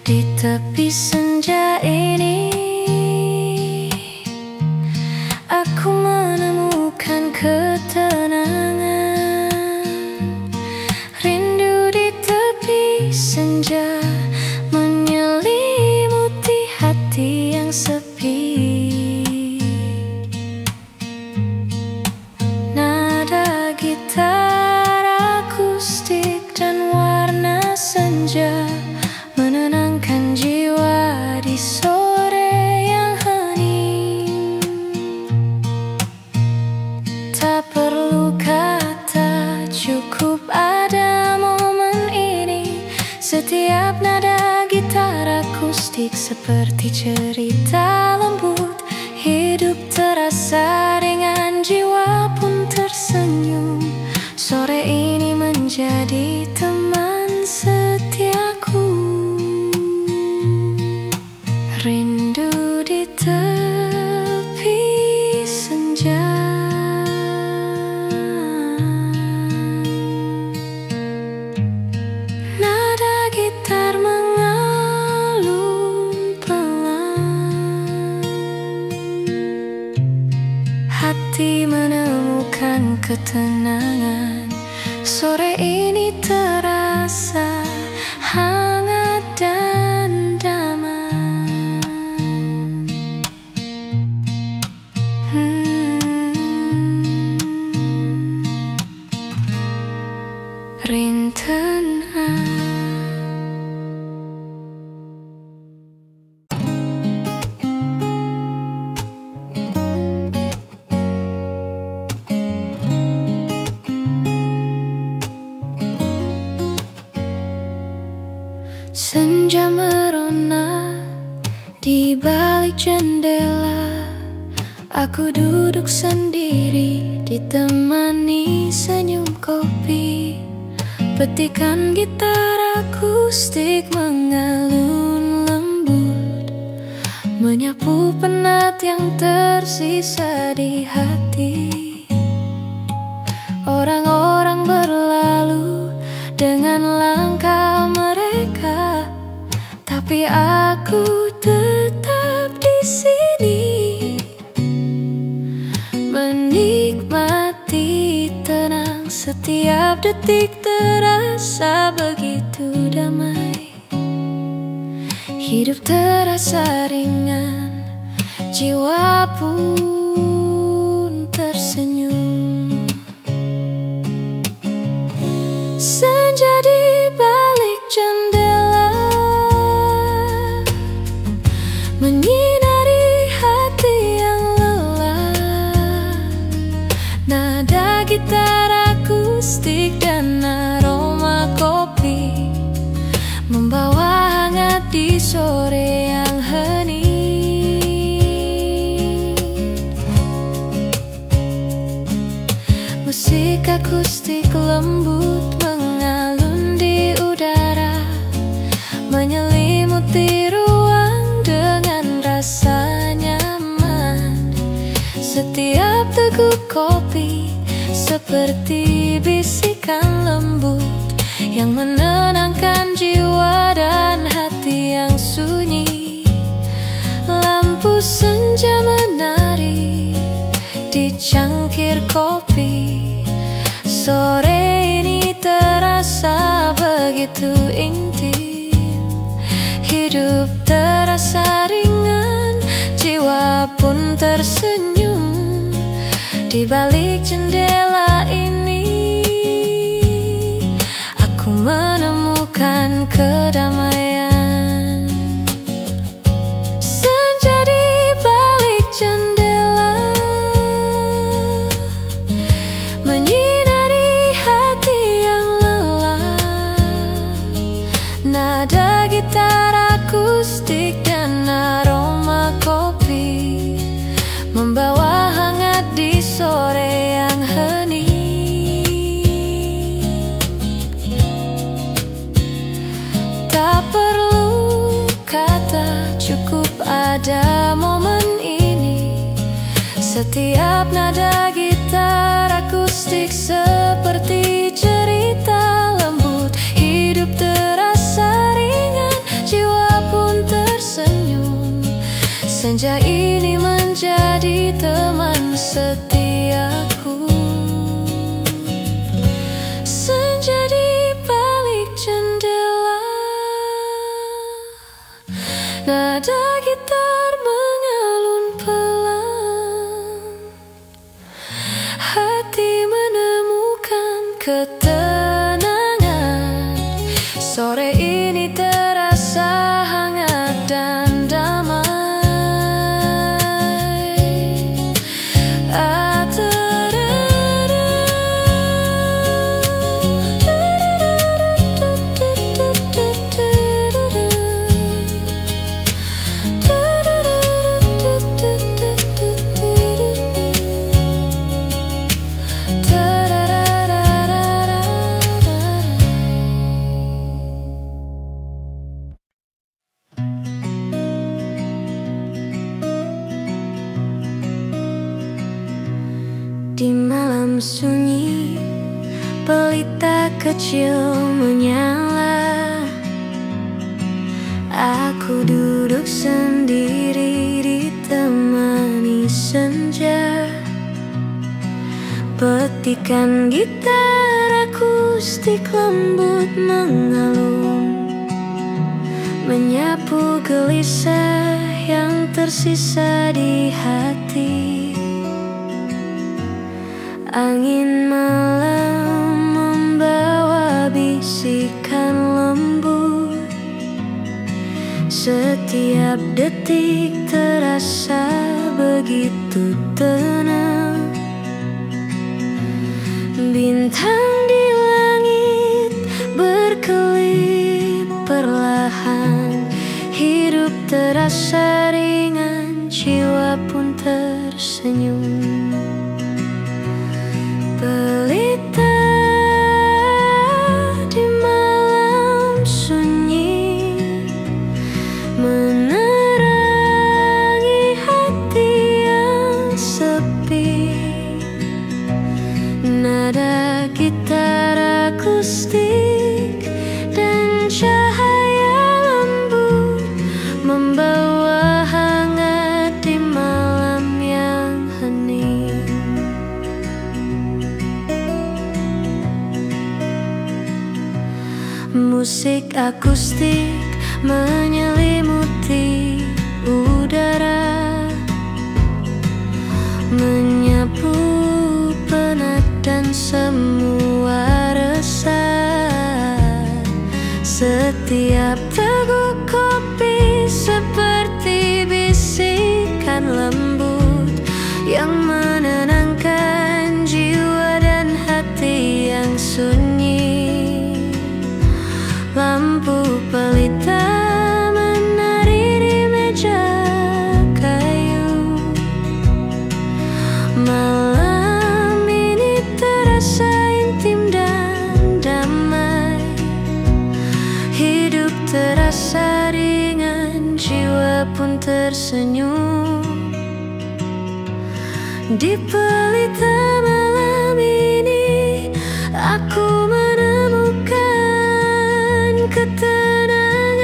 Di tepi senja ini, aku menemukan ketenangan. Rindu di tepi senja menyelimuti hati yang sepi. Nada gitar akustik dan warna senja menenangkan jiwa di sore yang hening. Tak perlu kata, cukup ada momen ini. Setiap nada gitar akustik seperti cerita lembut. Hidup terasa ringan, jiwa pun tersenyum. Sore ini menjadi teman setiaku. Rindu di tepi senja. Nada gitar mengalun pelan. Hati menemukan ketenangan. Sore ini terasa hangat dan damai. Di balik jendela, aku duduk sendiri, ditemani senyum kopi. Petikan gitar akustik mengalun lembut, menyapu penat yang tersisa di hati. Orang-orang berlalu dengan langkah mereka, tapi aku tetap di sini, menikmati tenang. Setiap detik terasa begitu damai. Hidup terasa ringan, jiwa pun tersenyum. Senja di balik jendela menyinari hati yang lelah. Nada gitar akustik dan aroma kopi membawa hangat di sore yang hening. Musik akustik lembut mengalun di udara, menyelimuti ruang dengan rasa nyaman. Setiap teguk kopi seperti bisikan lembut yang menenangkan jiwa dan hati yang sunyi. Lampu senja menari di cangkir kopi. Sore ini terasa begitu intim. Hidup terasa ringan, jiwa pun tersenyum. Di balik jendela ini, aku menemukan kedamaian. Senja di balik jendela menyinari hati yang lelah. Nada gitar akustik dan aroma kopi membawa hangat di sore yang hening. Tak perlu kata, cukup ada momen ini. Setiap nada gitar akustik seperti cerita lembut. Hidup terasa ringan, jiwa pun tersenyum. Senja ini menjadi teman setiaku. Senja di balik jendela, nada gitar mengalun pelan. Hati menemukan ketenangan. Sore ini terasa hangat dan damai. Di malam sunyi, pelita kecil menyala. Aku duduk sendiri ditemani senja. Petikan gitar akustik lembut mengalun, menyapu gelisah yang tersisa di hati. Angin malam membawa bisikan lembut. Setiap detik terasa begitu tenang. Bintang di langit berkelip perlahan. Hidup terasa ringan, jiwa pun tersenyum. Pelita di malam sunyi menerangi hati yang sepi. Nada gitar akustik dan cahaya lembut membawa hangat di malam yang hening. Musik akustik menyelimuti udara, menyapu penat dan semua resah. Setiap teguk kopi seperti bisikan lembut yang menenangkan jiwa dan hati yang sunyi. Lampu pelita menari di meja kayu. Malam ini terasa intim dan damai. Hidup terasa ringan, jiwa pun tersenyum. Di pelita malam ini aku menemukan ketenangan.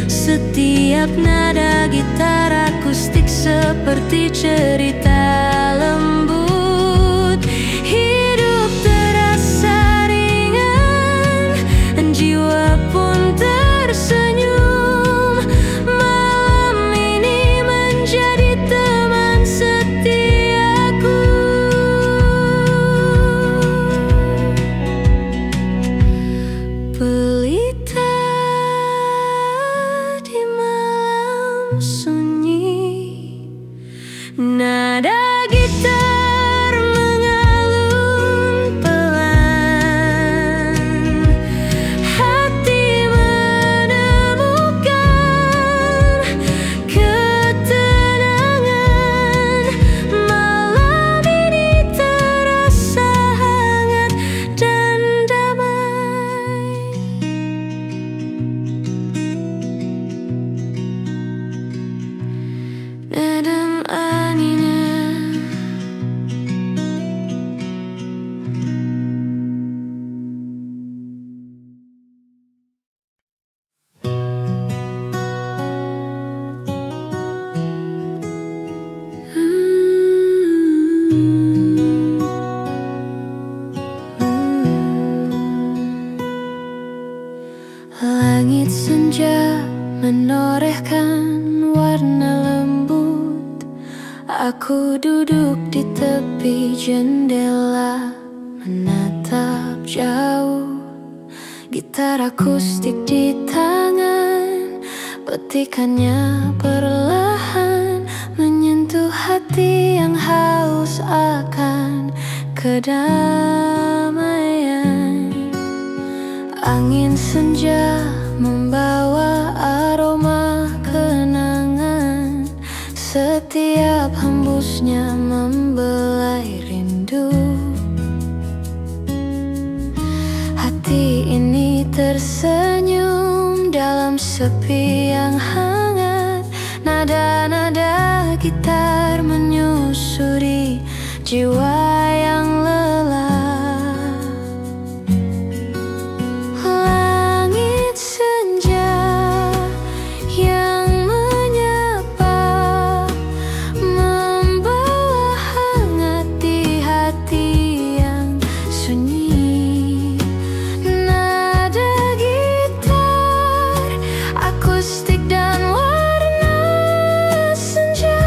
Setiap nada gitar akustik seperti cerita lembut. Hidup terasa ringan, jiwa pun tersenyum. Malam ini menjadi teman setiaku. Pelita sunyi, nada gitar mengalun pelan. Hati menemukan ketenangan. Malam ini terasa hangat dan damai. Nadam anginnya langit senja menorehkan warna lembut. Aku duduk di tepi jendela menatap jauh. Gitar akustik di tangan, petikannya perlahan menyentuh hati yang haus akan kedamaian. Angin senja membawa aroma kenangan. Setiap hembusnya memberi gitar menyusuri jiwa yang lelah. Langit senja yang menyapa, membawa hangat di hati yang sunyi. Nada gitar akustik dan warna senja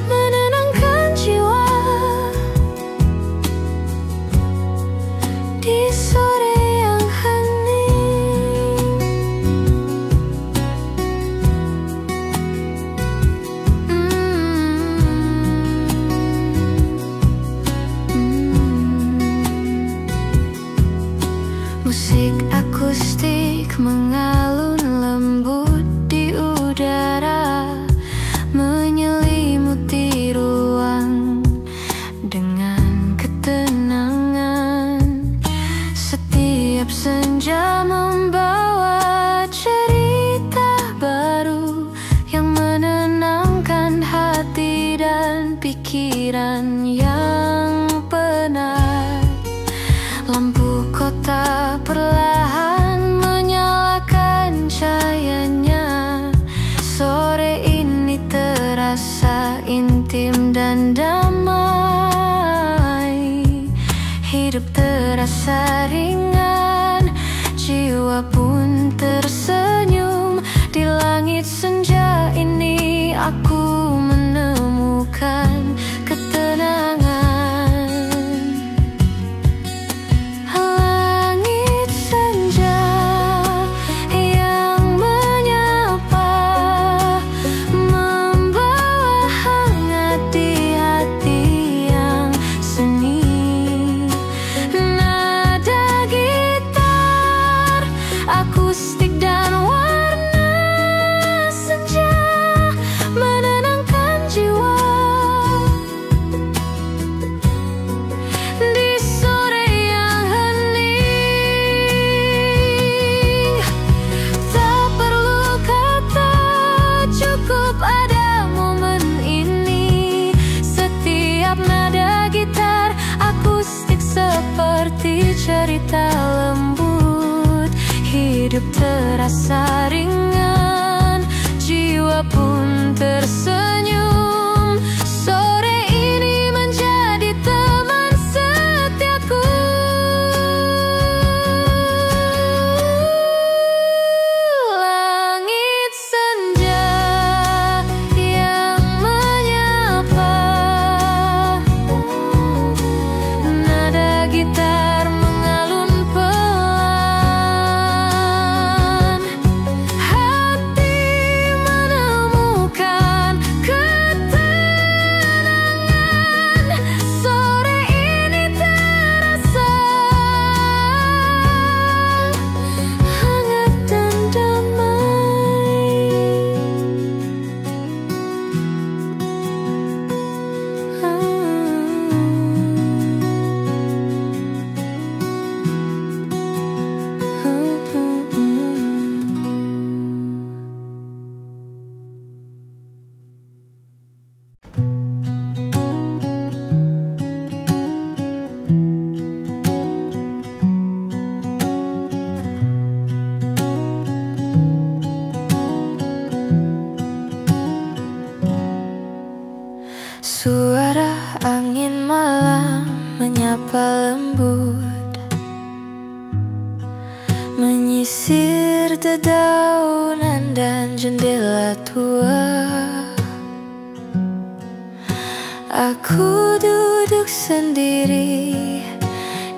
menenangkan jiwa di sore yang hening. Musik akustik mengalun lembut di udara, menyelimuti ruang dengan ketenangan. Setiap senja membawa cerita baru yang menenangkan hati dan pikiran yang penat. Lampu kota perlahan menyalakan cahayanya. Sore ini terasa intim dan damai. Hidup terasa ringan, jiwa pun tersenyum. Di langit senja ini aku menemukan ketenangan. Langit senja yang menyapa, membawa hangat di hati yang sunyi. Nada gitar akustik dan warna senja menenangkan jiwa di sore yang hening. Tak perlu kata, cukup ada momen ini. Setiap nada gitar akustik seperti cerita lembut. Hidup terasa ringan, jiwa pun tersenyum. Sore ini menjadi teman setiaku. Langit senja yang menyapa, nada gitar mengalun pelan. Hati menemukan ketenangan. Sore ini terasa hangat dan suara angin malam menyapa lembut, menyisir dedaunan dan jendela tua. Aku duduk sendiri,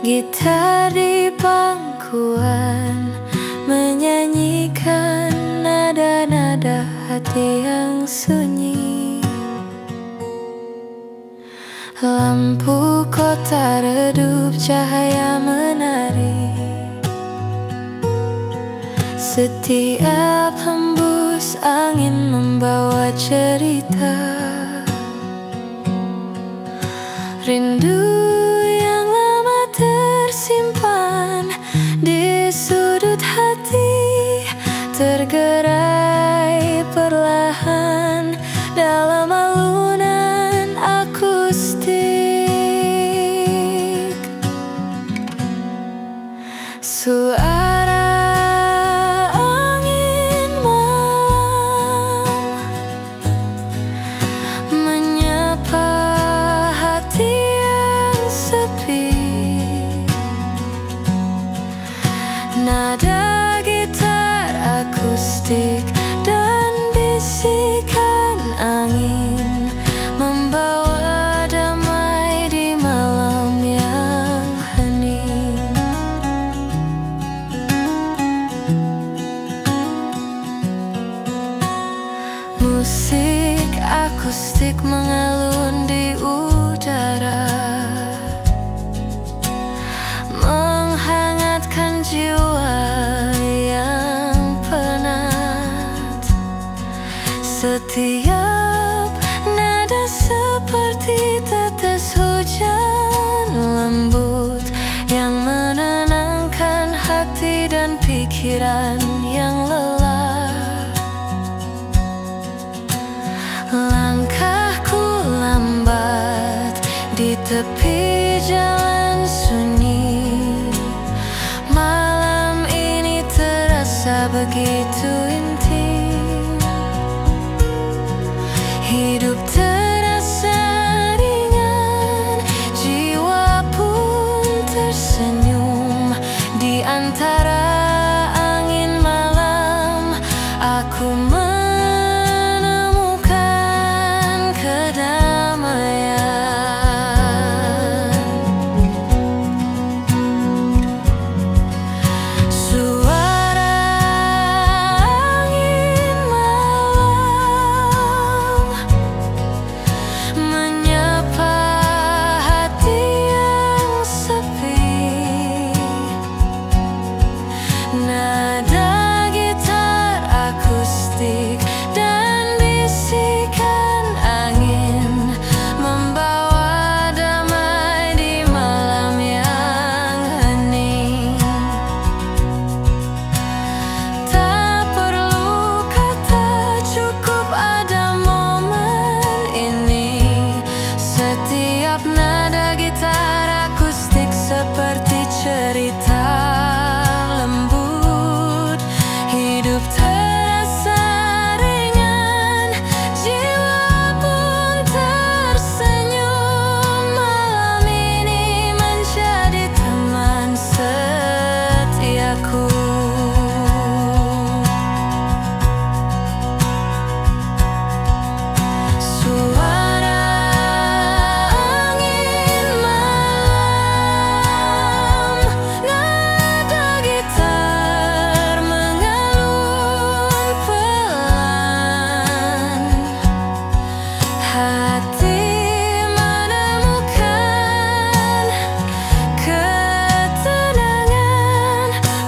gitar di pangkuan, menyanyikan nada-nada hati yang sunyi. Lampu kota redup, cahaya menari. Setiap hembus angin membawa cerita. Rindu yang lama tersimpan di sudut hati, tergerai perlahan dalam alur sepi. Nada gitar akustik dan bisikan angin membawa damai di malam yang hening. Musik akustik mengalun di udara, menghangatkan jiwa yang penat. Setiap nada seperti tetes hujan lembut yang menenangkan hati dan pikiran yang lelah. Langkahku lambat di tepi jalan sunyi. Malam ini terasa begitu intim. Hidup terasa ringan, jiwa pun tersenyum. Di antara angin malam, aku menemukan kedamaian. Suara angin malam menyapa hati yang sepi. Nada gitar akustik dan bisikan angin membawa damai di malam yang hening. Tak perlu kata, cukup ada momen ini. Setiap nada gitar akustik seperti cerita lembut. Hidup terasa ringan, jiwa pun tersenyum. Malam ini menjadi teman setiaku. Suara angin malam, nada gitar mengalun pelan. Hati menemukan ketenangan.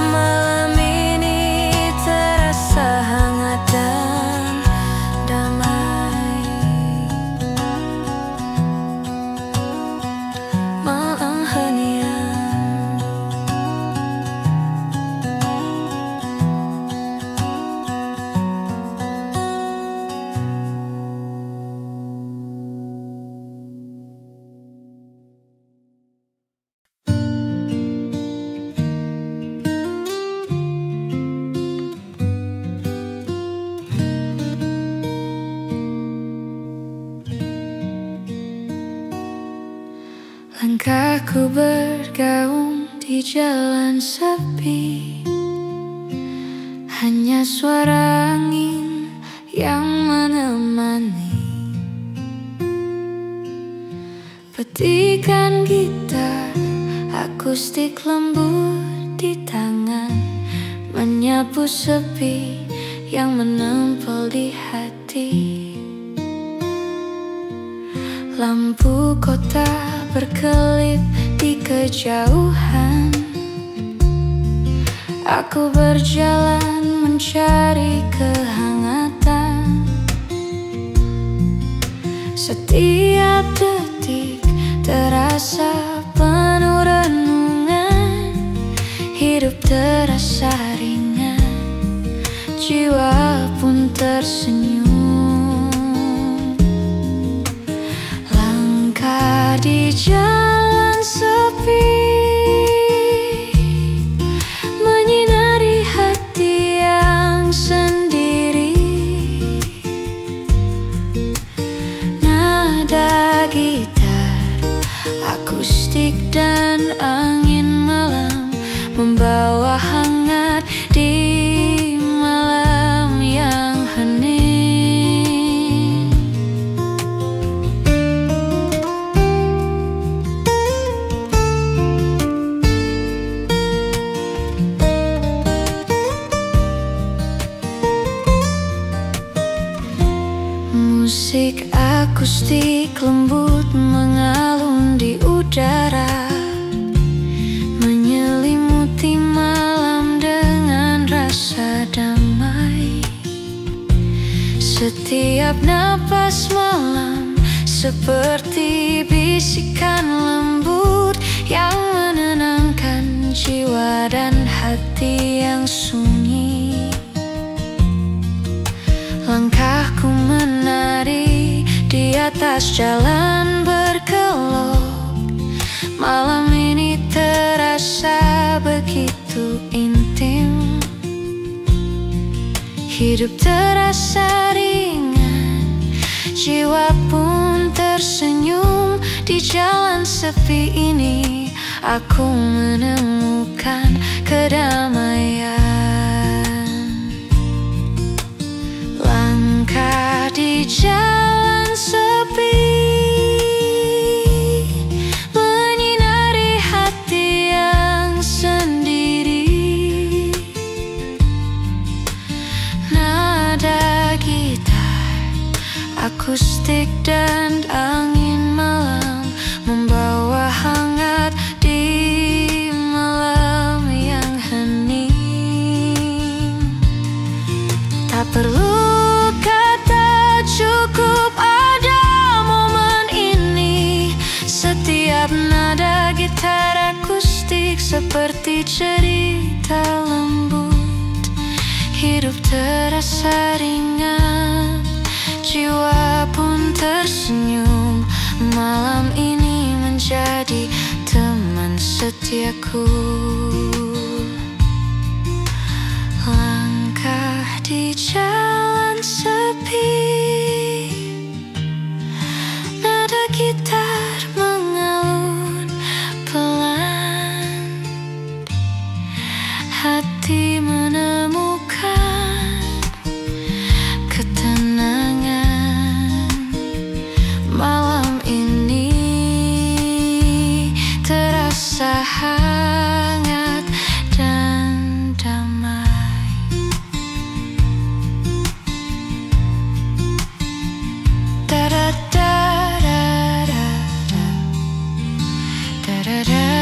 Malam ini terasa hangat dan damai. Malam henian. Langkahku bergaung di jalan sepi. Hanya suara angin yang menemani. Petikan gitar akustik lembut di tangan, menyapu sepi yang menempel di hati. Lampu kota berkelip di kejauhan. Aku berjalan mencari kehangatan. Setiap detik terasa penuh renungan. Hidup terasa ringan, jiwa pun tersenyum. Langkah di jalan sepi menyinari hati yang sendiri. Nada gitar akustik akustik dan angin malam membawa hangat di malam yang hening. Musik akustik lembut mengalun di udara, menyelimuti malam dengan rasa damai. Setiap napas malam seperti bisikan lembut yang menenangkan jiwa dan hati yang sunyi. Langkahku menari di atas jalan berkelok. Malam ini terasa begitu intim. Hidup terasa ringan, jiwa pun tersenyum. Di jalan sepi ini aku menemukan kedamaian. Langkah di jalan sepi menyinari hati yang sendiri. Nada gitar akustik dan angin malam membawa hangat di malam yang hening. Tak perlu kata, cukup ada momen ini. Setiap nada gitar akustik seperti cerita lembut. Hidup terasa ringan, jiwa pun tersenyum. Malam ini menjadi teman setiaku. Langkah di jalan sepi, nada gitar mengalun pelan. Hati menemukan ketenangan. Malam ini terasa hangat dan damai. Da da da da da da da da.